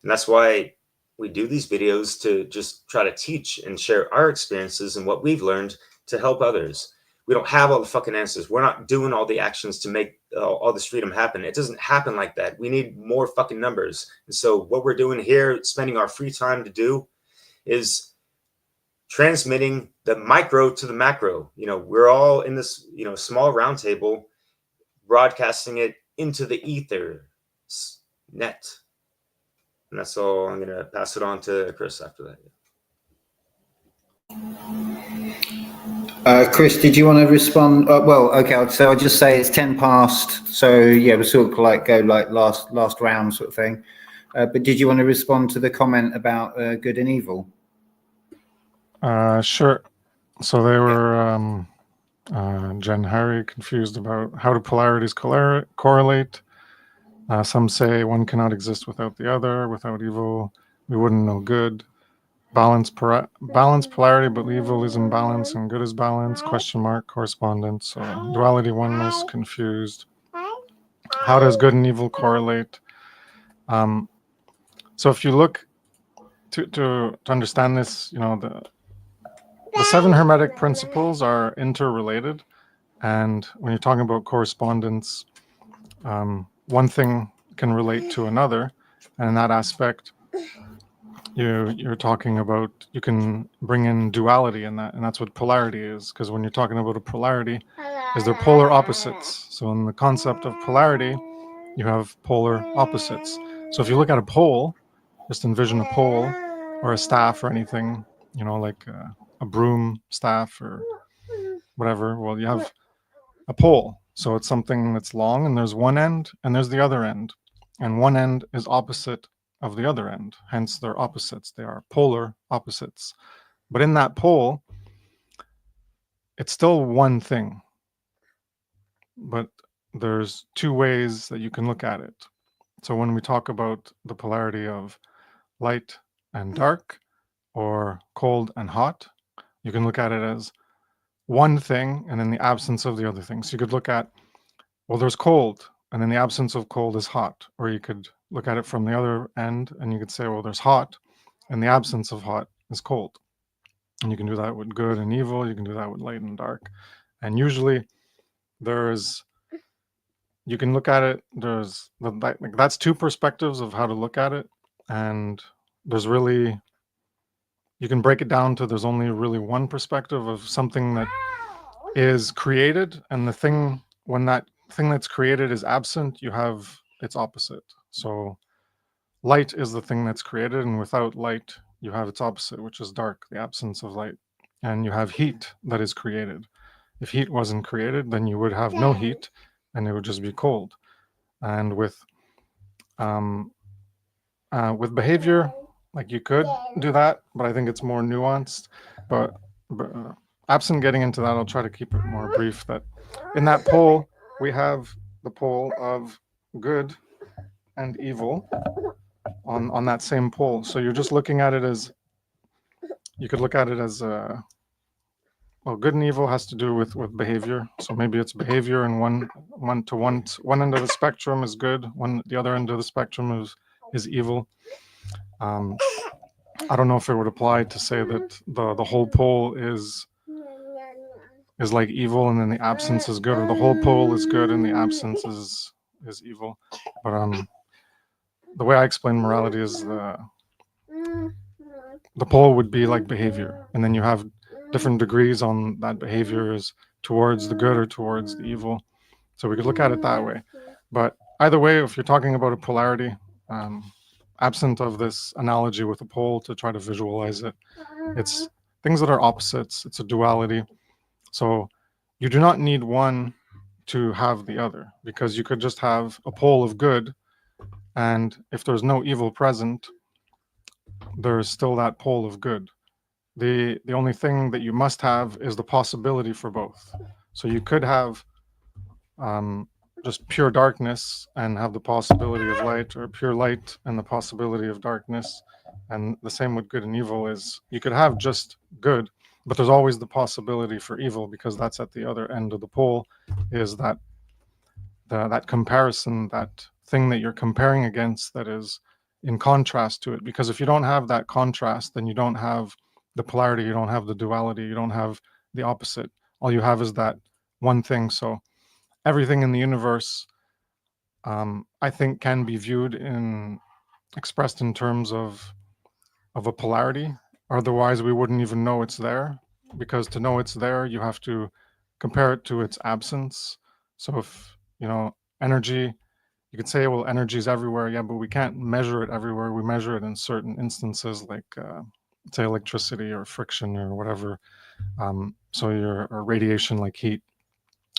And that's why we do these videos, to just try to teach and share our experiences and what we've learned to help others. We don't have all the fucking answers. We're not doing all the actions to make all this freedom happen. It doesn't happen like that. We need more fucking numbers. And so what we're doing here, spending our free time to do, is transmitting the micro to the macro. We're all in this, small round table, broadcasting it into the ether net. And that's all. I'm going to pass it on to KRIS after that. KRIS, did you want to respond? Well, okay. So I'll just say it's 10 past. So yeah, we'll sort of go like last round sort of thing. But did you want to respond to the comment about good and evil? Sure. So they were Jen Harry confused about how do polarities correlate. Some say one cannot exist without the other. Without evil, we wouldn't know good. Balance polarity, but evil is imbalance and good is balance. ? Correspondence. So duality, oneness, confused. How does good and evil correlate? So if you look to understand this, you know, the 7 Hermetic principles are interrelated, and when you're talking about correspondence, one thing can relate to another, and in that aspect, you're talking about, you can bring in duality in that, and that's what polarity is. Because when you're talking about a polarity, is they're polar opposites. So in the concept of polarity, you have polar opposites. So if you look at a pole, just envision a pole or a staff or anything, you know, like a broom staff or whatever. Well, you have a pole, so it's something that's long, and there's one end and there's the other end, and one end is opposite of the other end, hence they're opposites. They are polar opposites. But in that pole, it's still one thing, but there's 2 ways that you can look at it. So when we talk about the polarity of light and dark, or cold and hot, you can look at it as one thing and in the absence of the other thing. So you could look at, well, there's cold, and in the absence of cold is hot. Or you could look at it from the other end, and you could say, well, there's hot, and the absence of hot is cold. And you can do that with good and evil. You can do that with light and dark. And usually you can look at it, that's 2 perspectives of how to look at it. And there's really, you can break it down to, there's only really one perspective of something that is created, and the thing, when that thing that's created is absent, you have its opposite. So light is the thing that's created, and without light, you have its opposite, which is dark, the absence of light. And you have heat that is created. If heat wasn't created, then you would have no heat, and it would just be cold. And with behavior, like, you could do that, but I think it's more nuanced. But absent getting into that, I'll try to keep it more brief. That in that pole, we have the pole of good and evil on that same pole. So you're just looking at it as, you could look at it as well, good and evil has to do with behavior. So maybe it's behavior, and one end of the spectrum is good, the other end of the spectrum is evil. I don't know if it would apply to say that the whole pole is like evil, and then the absence is good, or the whole pole is good and the absence is evil. But the way I explain morality is the pole would be like behavior, and then you have different degrees on that behavior is towards the good or towards the evil. So we could look at it that way. But either way, if you're talking about a polarity, absent of this analogy with a pole to try to visualize it, it's things that are opposites. It's a duality. So you do not need one to have the other, because you could just have a pole of good, and if there's no evil present, there's still that pole of good. The only thing that you must have is the possibility for both. So you could have just pure darkness and have the possibility of light, or pure light and the possibility of darkness. And the same with good and evil is, you could have just good, but there's always the possibility for evil, because that's at the other end of the pole, is that that comparison, that thing that you're comparing against, that is in contrast to it. Because if you don't have that contrast, then you don't have the polarity, you don't have the duality, you don't have the opposite. All you have is that one thing. So everything in the universe, I think, can be viewed expressed in terms of a polarity. Otherwise, we wouldn't even know it's there, because to know it's there, you have to compare it to its absence. So if, energy, you could say, well, energy is everywhere. Yeah, but we can't measure it everywhere. We measure it in certain instances, like say electricity or friction or whatever. So or radiation, like heat,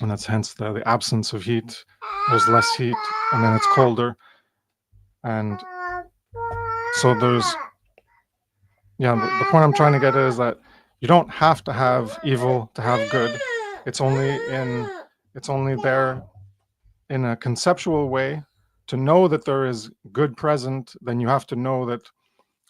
and that's hence the absence of heat. There's less heat, and then it's colder. And so there's, the point I'm trying to get is that you don't have to have evil to have good. It's only there in a conceptual way. To know that there is good present, then you have to know that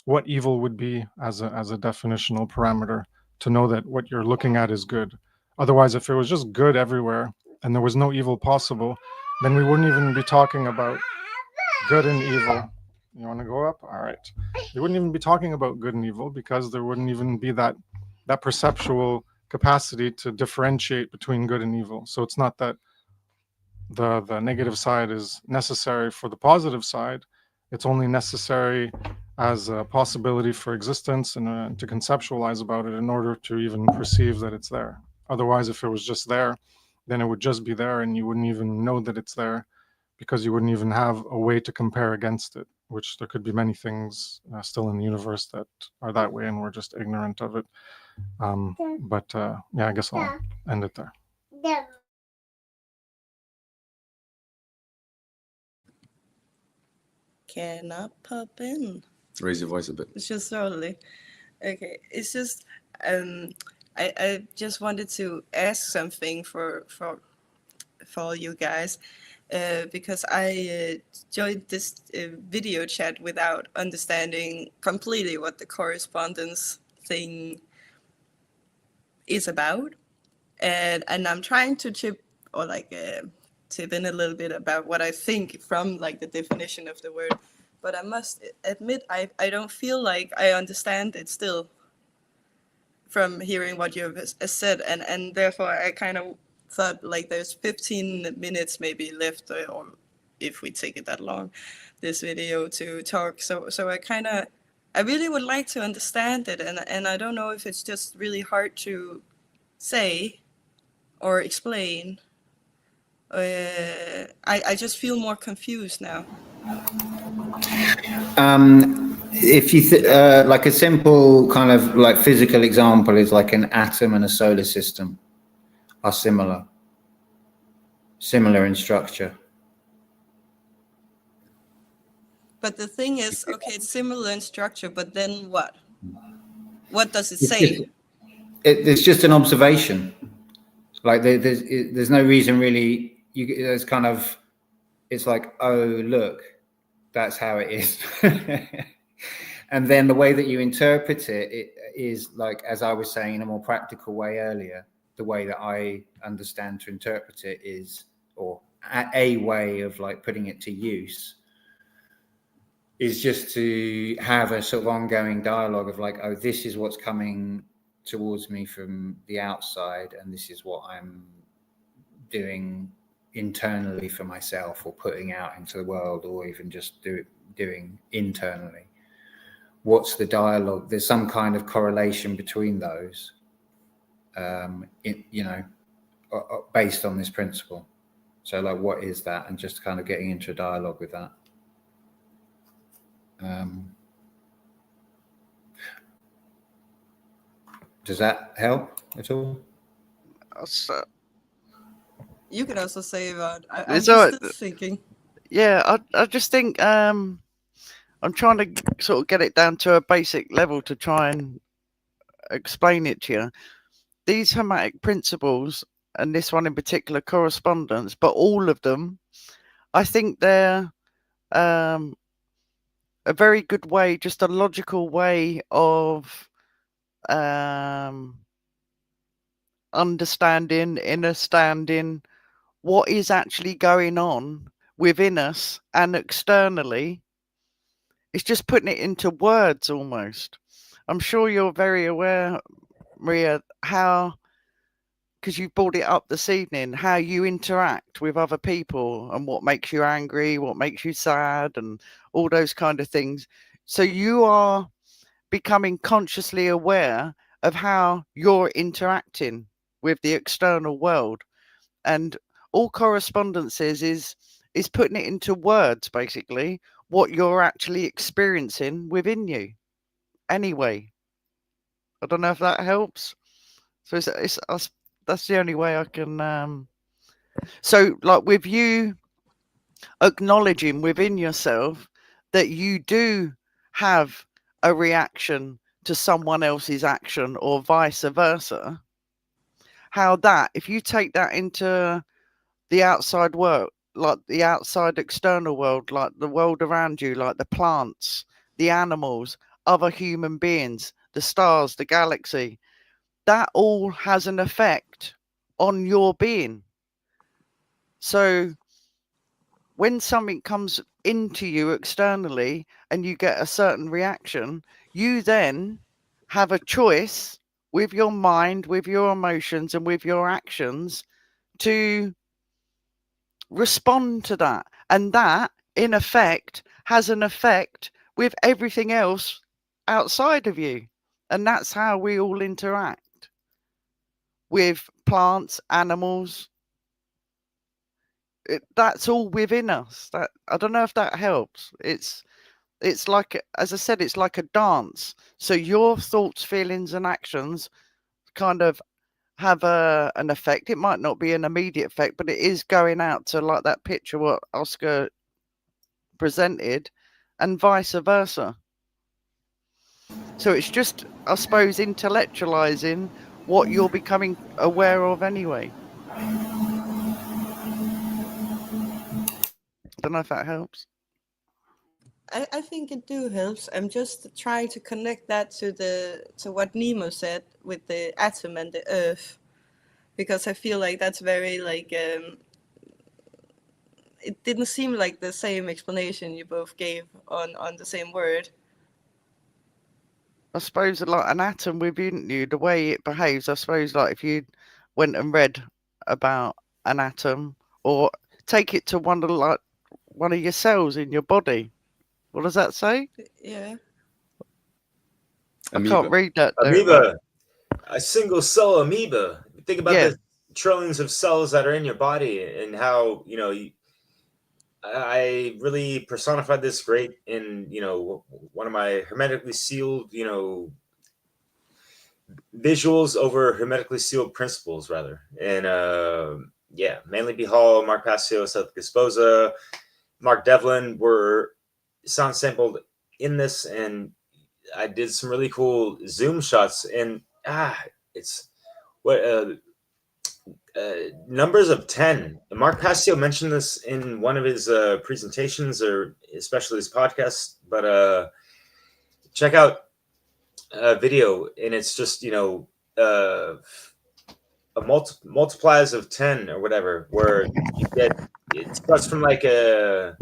what evil would be as a definitional parameter, to know that what you're looking at is good. Otherwise, if it was just good everywhere and there was no evil possible, then we wouldn't even be talking about good and evil. You want to go up? All right. They wouldn't even be talking about good and evil because there wouldn't even be that perceptual capacity to differentiate between good and evil. So it's not that the negative side is necessary for the positive side. It's only necessary as a possibility for existence and to conceptualize about it in order to even perceive that it's there. Otherwise, if it was just there, then it would just be there and you wouldn't even know that it's there because you wouldn't even have a way to compare against it, which there could be many things still in the universe that are that way and we're just ignorant of it. Yeah, I guess I'll end it there. Can I pop in? Raise your voice a bit. It's just totally okay. It's just I just wanted to ask something for all you guys, because I joined this video chat without understanding completely what the correspondence thing is about, and I'm trying to chip in a little bit about what I think from like the definition of the word, but I must admit I don't feel like I understand it still from hearing what you've said, and therefore I kind of thought like there's 15 minutes maybe left, or if we take it that long, this video to talk. So I really would like to understand it, and I don't know if it's just really hard to say or explain. I just feel more confused now. If you like a simple kind of like physical example is like an atom and a solar system are similar in structure. But the thing is, okay, it's similar in structure, but then what? What does it say? It's just an observation. Like there's no reason really. There's kind of, it's like, oh look, that's how it is. And then the way that you interpret it is like, as I was saying in a more practical way earlier, the way that I understand to interpret it is, or a way of like putting it to use, is just to have a sort of ongoing dialogue of like, oh, this is what's coming towards me from the outside, and this is what I'm doing internally for myself, or putting out into the world, or even just doing internally. What's the dialogue? There's some kind of correlation between those, based on this principle. So like, what is that? And just kind of getting into a dialogue with that. Does that help at all? You could also say about, I'm just thinking. Yeah, I just think I'm trying to sort of get it down to a basic level to try and explain it to you. These Hermetic principles, and this one in particular, correspondence, but all of them, I think they're a very good way, just a logical way of understanding what is actually going on within us and externally. It's just putting it into words almost. I'm sure you're very aware, Maria, how, because you brought it up this evening, how you interact with other people and what makes you angry, what makes you sad, and all those kind of things. So you are becoming consciously aware of how you're interacting with the external world. And all correspondences is putting it into words, basically, what you're actually experiencing within you. Anyway, I don't know if that helps. So that's the only way I can. So, like with you acknowledging within yourself that you do have a reaction to someone else's action or vice versa, how that, if you take that into the outside world, like the outside external world, like the world around you, like the plants, the animals, other human beings, the stars, the galaxy, that all has an effect on your being. So when something comes into you externally and you get a certain reaction, you then have a choice with your mind, with your emotions, and with your actions to respond to that. And that, in effect, has an effect with everything else outside of you. And that's how we all interact with plants, animals. That's all within us. That, I don't know if that helps. It's like, as I said, it's like a dance. So your thoughts, feelings, and actions kind of have an effect. It might not be an immediate effect, but it is going out to, like that picture what Oscar presented, and vice versa. So it's just, I suppose, intellectualizing what you're becoming aware of anyway. Don't know if that helps. I think it do helps. I'm just trying to connect that to what Nemo said with the atom and the earth, because I feel like that's very like it didn't seem like the same explanation you both gave on the same word. I suppose like an atom within you, the way it behaves, I suppose like if you went and read about an atom, or take it to one of your cells in your body. What does that say? Yeah. I can't read that. Amoeba, a single cell amoeba. Think about Yeah. the trillions of cells that are in your body, and how, you know, I really personified this great in, you know, one of my hermetically sealed, you know, visuals over hermetically sealed principles, rather. And yeah, Manly B. Hall, Mark Passio, Seth Esposa, Mark Devlin were sound sampled in this, and I did some really cool zoom shots. And it's what numbers of 10. Mark Passio mentioned this in one of his presentations, or especially his podcast. But check out a video, and it's just, you know, a multiplies of 10 or whatever, where you get, it starts from like a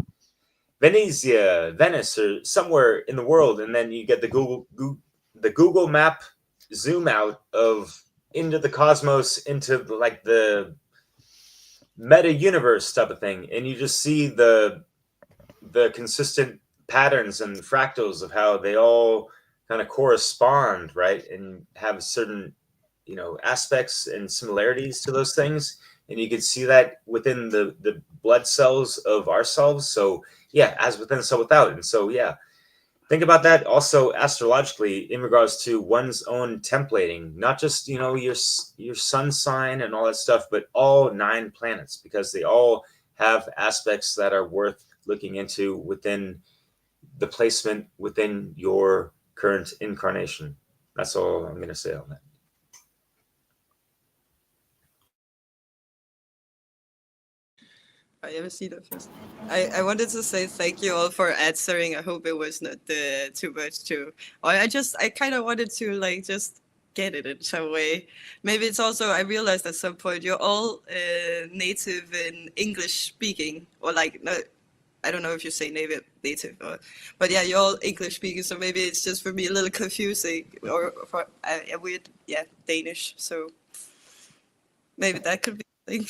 Venezia, Venice, or somewhere in the world, and then you get the Google map zoom out of into the cosmos, into like the meta universe type of thing, and you just see the consistent patterns and fractals of how they all kind of correspond, right, and have certain, you know, aspects and similarities to those things, and you can see that within the blood cells of ourselves. So yeah, as within, so without. And so yeah, think about that also astrologically in regards to one's own templating, not just, you know, your sun sign and all that stuff, but all 9 planets, because they all have aspects that are worth looking into within the placement within your current incarnation. That's all I'm going to say on that. I ever see that first. I wanted to say thank you all for answering. I hope it was not too much too. I kind of wanted to like just get it in some way. Maybe it's also, I realized at some point you're all native in English speaking, or like, no, I don't know if you say native, but yeah, you're all English speaking. So maybe it's just for me a little confusing, or for a weird, yeah, Danish. So maybe that could be a thing.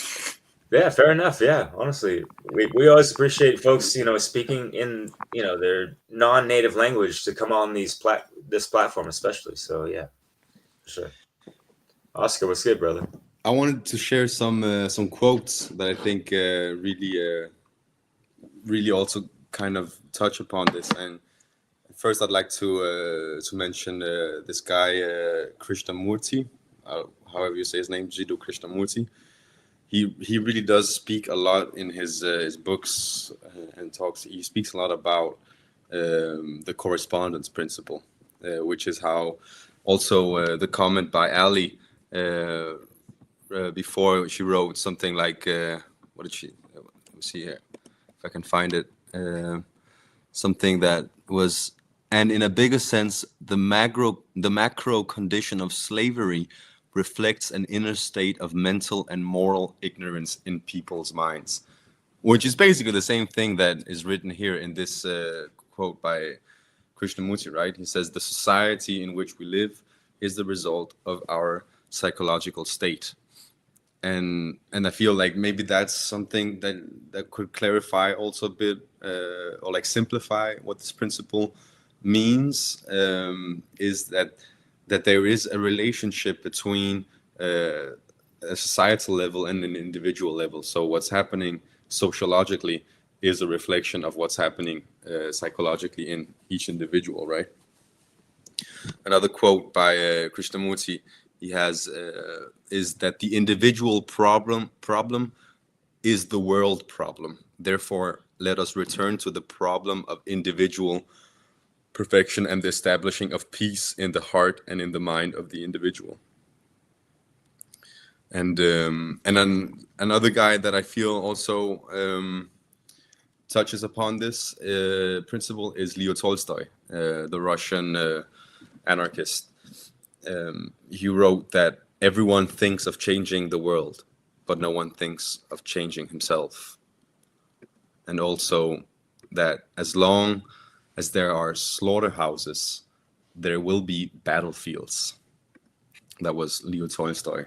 Yeah, fair enough. Yeah, honestly, we always appreciate folks, you know, speaking in, you know, their non-native language to come on this platform, especially. So yeah, for sure. Oscar, what's good, brother? I wanted to share some quotes that I think really also kind of touch upon this. And first, I'd like to mention this guy Krishnamurti, however you say his name, Jiddu Krishnamurti. He really does speak a lot in his books and talks. He speaks a lot about the correspondence principle, which is how also the comment by Ali before, she wrote something like, what did she? Let me see here if I can find it. Something that was, and in a bigger sense, the macro condition of slavery reflects an inner state of mental and moral ignorance in people's minds. which is basically the same thing that is written here in this quote by Krishnamurti, right? He says, the society in which we live is the result of our psychological state. And I feel like maybe that's something that could clarify also a bit, or like simplify what this principle means, is that there is a relationship between a societal level and an individual level. So what's happening sociologically is a reflection of what's happening psychologically in each individual, right? Another quote by Krishnamurti he has is that the individual problem is the world problem. Therefore, let us return to the problem of individual perfection and the establishing of peace in the heart and in the mind of the individual. And another guy that I feel also touches upon this principle is Leo Tolstoy, the Russian anarchist. He wrote that everyone thinks of changing the world, but no one thinks of changing himself. And also that as long as there are slaughterhouses, there will be battlefields. That was Leo Tolstoy.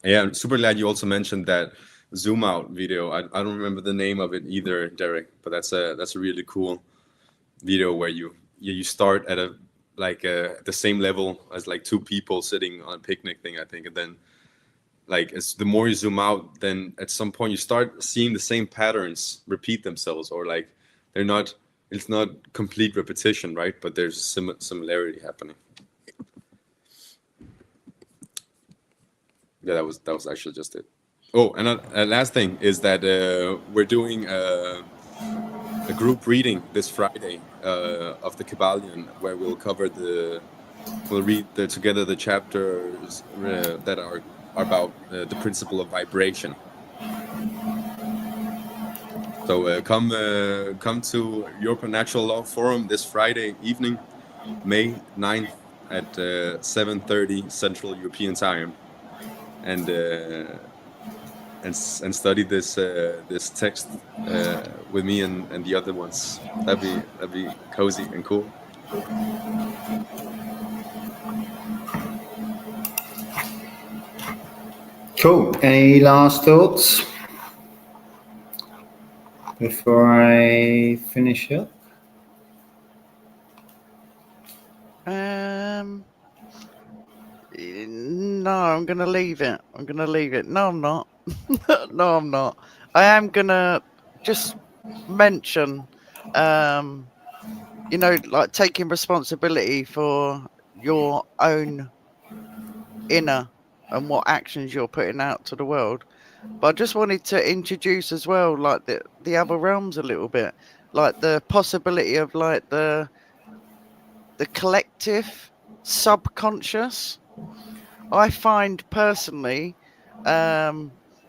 Yeah, I'm super glad you also mentioned that zoom out video. I don't remember the name of it either, Derek, but that's a really cool video where you start at the same level as like two people sitting on a picnic thing, I think, and then like as the more you zoom out, then at some point you start seeing the same patterns repeat themselves, or like it's not complete repetition, right? But there's similarity happening. Yeah, that was actually just it. Oh, and last thing is that we're doing a group reading this Friday of the KYBALION, where we'll read together the chapters that are about the principle of vibration. So come to Europa Natural Law Forum this Friday evening, May 9th at 7:30 Central European Time, and study this text with me and the other ones. That'd be cozy and cool. Cool. Any last thoughts before I finish up? No, I'm gonna leave it. No, I'm not. No, I'm not. I am gonna just mention, like taking responsibility for your own inner and what actions you're putting out to the world. But I just wanted to introduce as well, like the other realms a little bit, like the possibility of like the collective subconscious. I find personally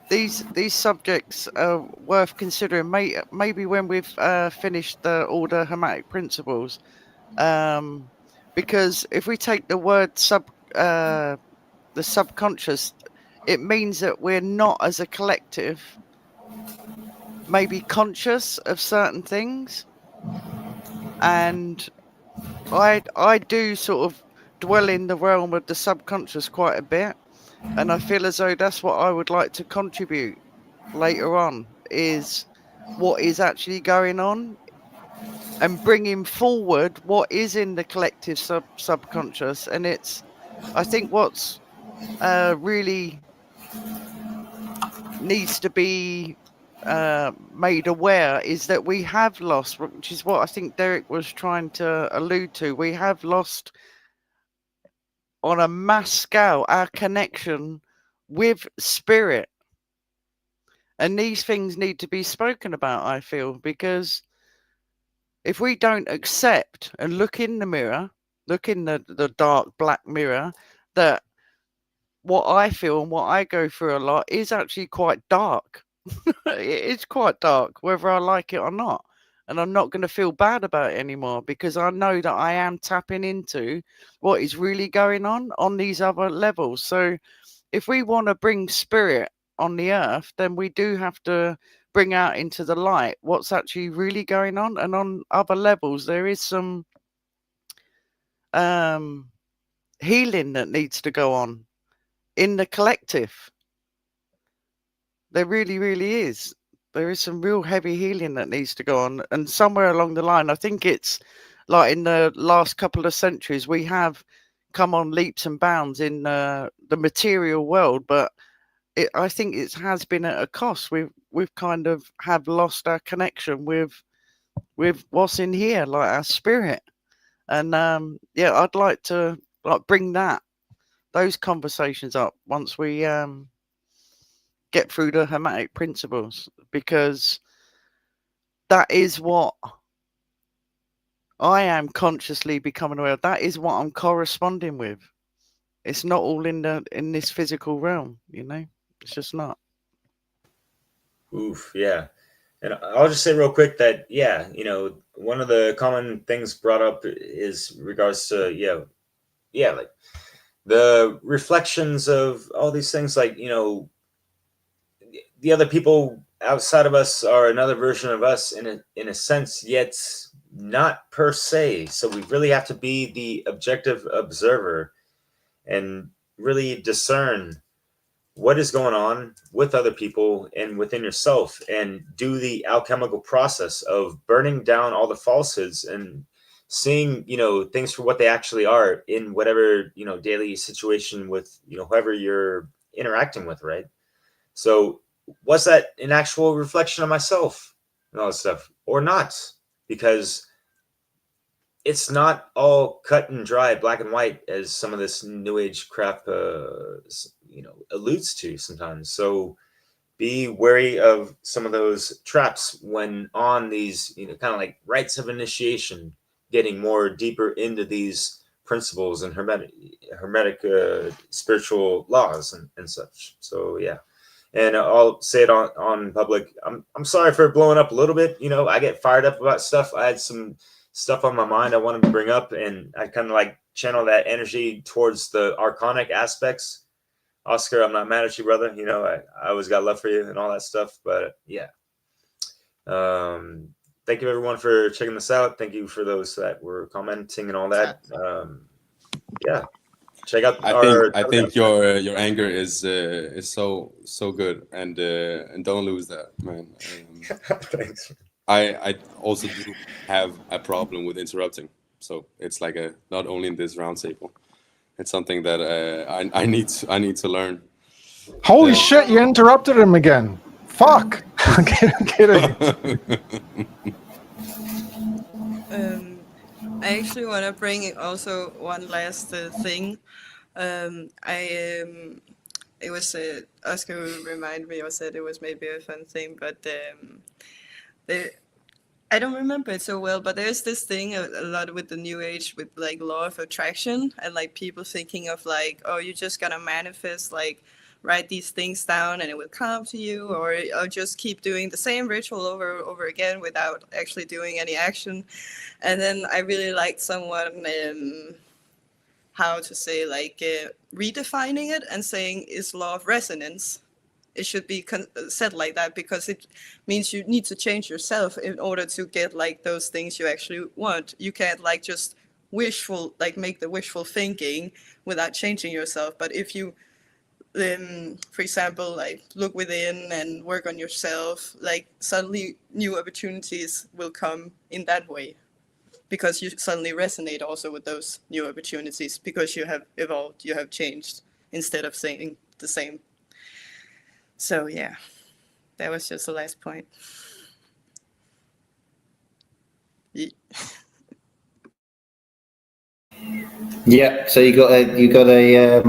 these subjects are worth considering. Maybe when we've finished all the Hermetic principles, because if we take the word the subconscious, it means that we're not, as a collective, maybe conscious of certain things, and I do sort of dwell in the realm of the subconscious quite a bit, and I feel as though that's what I would like to contribute later on, is what is actually going on and bringing forward what is in the collective subconscious. And I think what's really needs to be made aware is that we have lost, which is what I think Derek was trying to allude to, we have lost on a mass scale our connection with spirit. And these things need to be spoken about, I feel, because if we don't accept and look in the mirror, look in the dark black mirror, that what I feel and what I go through a lot is actually quite dark. It's quite dark, whether I like it or not. And I'm not going to feel bad about it anymore, because I know that I am tapping into what is really going on these other levels. So if we want to bring spirit on the earth, then we do have to bring out into the light what's actually really going on. And on other levels, there is some healing that needs to go on in the collective. There really, really is. There is some real heavy healing that needs to go on. And somewhere along the line, I think it's like in the last couple of centuries, we have come on leaps and bounds in the material world, but I think it has been at a cost. We've kind of have lost our connection with what's in here, like our spirit. And yeah, I'd like to bring those conversations up once we get through the Hermetic principles, because that is what I am consciously becoming aware of. That is what I'm corresponding with. It's not all in this physical realm, you know. It's just not. Oof, yeah. And I'll just say real quick that, yeah, you know, one of the common things brought up is regards to, like the reflections of all these things, like, you know, the other people outside of us are another version of us in a sense, yet not per se. So we really have to be the objective observer and really discern what is going on with other people and within yourself, and do the alchemical process of burning down all the falsehoods and seeing, you know, things for what they actually are in whatever, you know, daily situation with, you know, whoever you're interacting with, right? So was that an actual reflection of myself and all that stuff, or not? Because it's not all cut and dry, black and white, as some of this new age crap, you know, alludes to sometimes. So be wary of some of those traps when on these, you know, kind of like rites of initiation, getting more deeper into these principles and hermetic spiritual laws and such. So yeah. And I'll say it on public. I'm sorry for blowing up a little bit. You know, I get fired up about stuff. I had some stuff on my mind I wanted to bring up, and I kind of like channel that energy towards the archonic aspects. Oscar, I'm not mad at you, brother. You know, I always got love for you and all that stuff. But yeah, thank you everyone for checking this out. Thank you for those that were commenting and all that. Yeah, check out I think your anger is so good, and don't lose that, man. Thanks. I also do have a problem with interrupting, so it's like not only in this roundtable, it's something that I need to learn. Holy shit! You interrupted him again. Fuck. I'm kidding. I actually want to bring also one last thing. It was Oscar who reminded me, or said it was maybe a fun thing, but I don't remember it so well, but there's this thing a lot with the new age, with like law of attraction, and like people thinking of like, oh, you just gotta manifest, like write these things down and it will come to you, or just keep doing the same ritual over again without actually doing any action. And then I really liked someone, how to say, like redefining it and saying it's law of resonance. It should be said like that, because it means you need to change yourself in order to get like those things you actually want. You can't like just make the wishful thinking without changing yourself. But if you, for example, like look within and work on yourself, like suddenly new opportunities will come in that way, because you suddenly resonate also with those new opportunities, because you have evolved, you have changed, instead of saying the same. So yeah, that was just the last point. Yeah, so you got a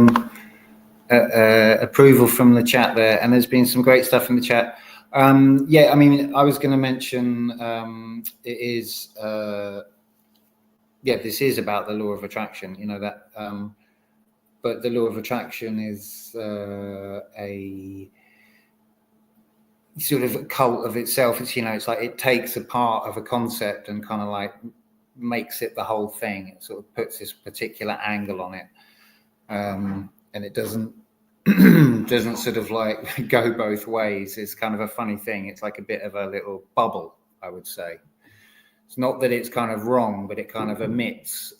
approval from the chat there, and there's been some great stuff in the chat. Yeah, I mean, I was going to mention it is this is about the law of attraction, you know, that but the law of attraction is a sort of a cult of itself. It's, you know, it's like it takes a part of a concept and kind of like makes it the whole thing. It sort of puts this particular angle on it, and it doesn't doesn't sort of like go both ways. It's kind of a funny thing. It's like a bit of a little bubble, I would say. It's not that it's kind of wrong, but it kind of omits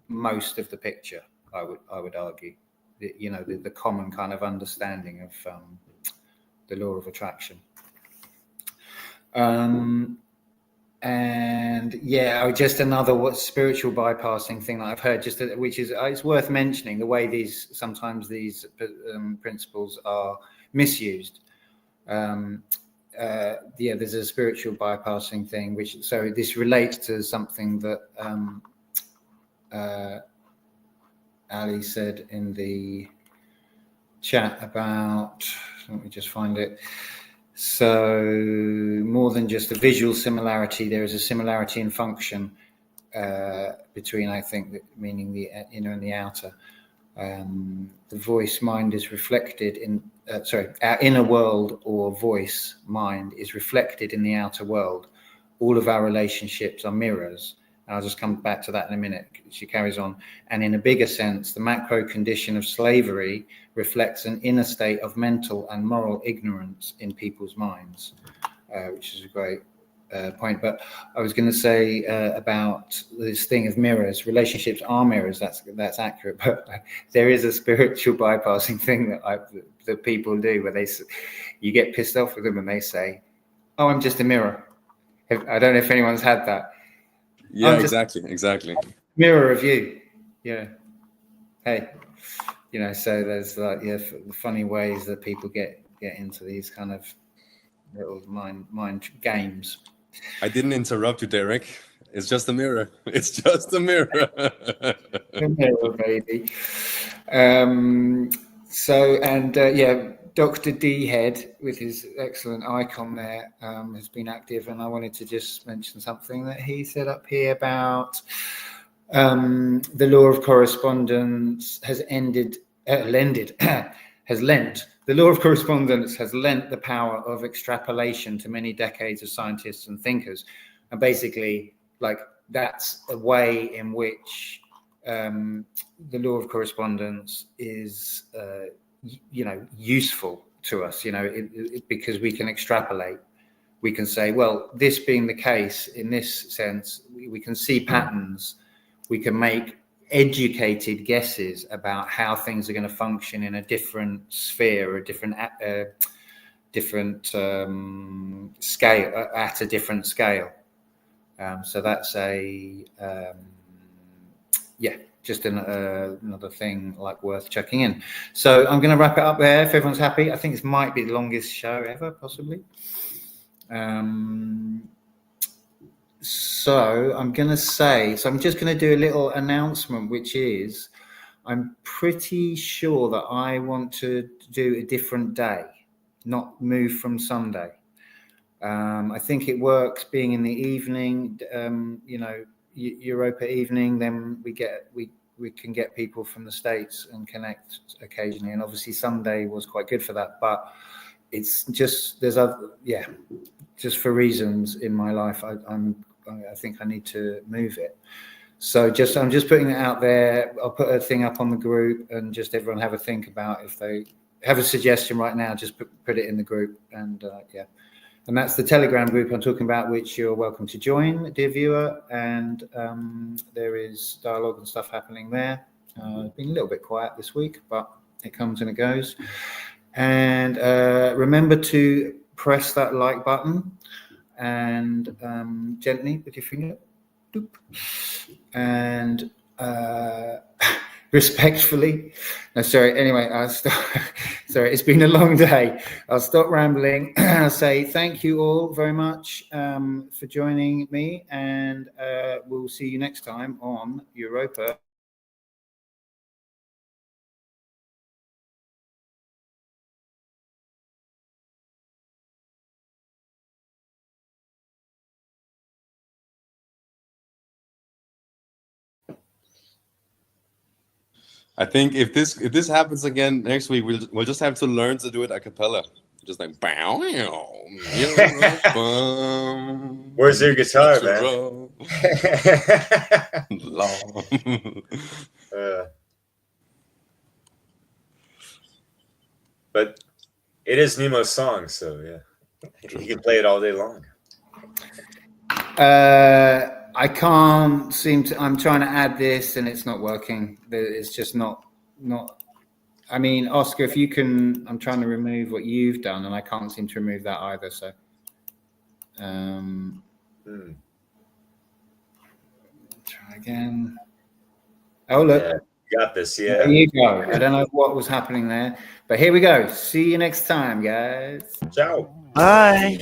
most of the picture, I would argue. The common kind of understanding of the law of attraction. And yeah, just another spiritual bypassing thing that I've heard, which is it's worth mentioning, the way sometimes these principles are misused. There's a spiritual bypassing thing, so this relates to something that Ali said in the chat about, let me just find it. So more than just a visual similarity, there is a similarity in function between, I think, meaning the inner and the outer. The voice mind is reflected in, our inner world or voice mind is reflected in the outer world. All of our relationships are mirrors. And I'll just come back to that in a minute. She carries on. And in a bigger sense, the macro condition of slavery reflects an inner state of mental and moral ignorance in people's minds, which is a great point. But I was going to say about this thing of mirrors. Relationships are mirrors. That's accurate. But there is a spiritual bypassing thing that people do, where you get pissed off with them and they say, "Oh, I'm just a mirror." I don't know if anyone's had that. Yeah, exactly. Mirror of you. Yeah. Hey. So there's funny ways that people get into these kind of little mind games. I didn't interrupt you, Derek. It's just a mirror. It's just a mirror. A mirror, baby. Dr. D Head, with his excellent icon there, has been active, and I wanted to just mention something that he said up here about the law of correspondence has lent. The law of correspondence has lent the power of extrapolation to many decades of scientists and thinkers, and basically, that's a way in which the law of correspondence is, useful to us. Because we can extrapolate. We can say, well, this being the case in this sense, we can see patterns. We can make educated guesses about how things are going to function in a different sphere, a different scale, at a different scale. So that's just another thing worth checking in. So I'm going to wrap it up there. If everyone's happy, I think this might be the longest show ever, possibly. So I'm just going to do a little announcement, which is, I'm pretty sure that I want to do a different day, not move from Sunday. I think it works being in the evening, Europa evening, then we can get people from the States and connect occasionally. And obviously Sunday was quite good for that, but it's just, just for reasons in my life, I think I need to move it. So I'm just putting it out there. I'll put a thing up on the group, and just everyone have a think about, if they have a suggestion right now, just put it in the group. And and that's the Telegram group I'm talking about, which you're welcome to join, dear viewer. And there is dialogue and stuff happening there. It's been a little bit quiet this week, but it comes and it goes. And remember to press that like button, and gently with your finger, doop, and respectfully. No, sorry. Anyway, sorry. It's been a long day. I'll stop rambling. I'll say thank you all very much for joining me, and we'll see you next time on Europa. I think if this happens again next week, we'll just have to learn to do it a cappella, just like bow. Where's your guitar, man? But it is Nemo's song, so yeah, you can play it all day long. I can't seem to. I'm trying to add this, and it's not working. It's just not. I mean, Oscar, if you can, I'm trying to remove what you've done, and I can't seem to remove that either. So, try again. Oh look, Yeah, you got this. Yeah, there you go. I don't know what was happening there, but here we go. See you next time, guys. ciao. Bye.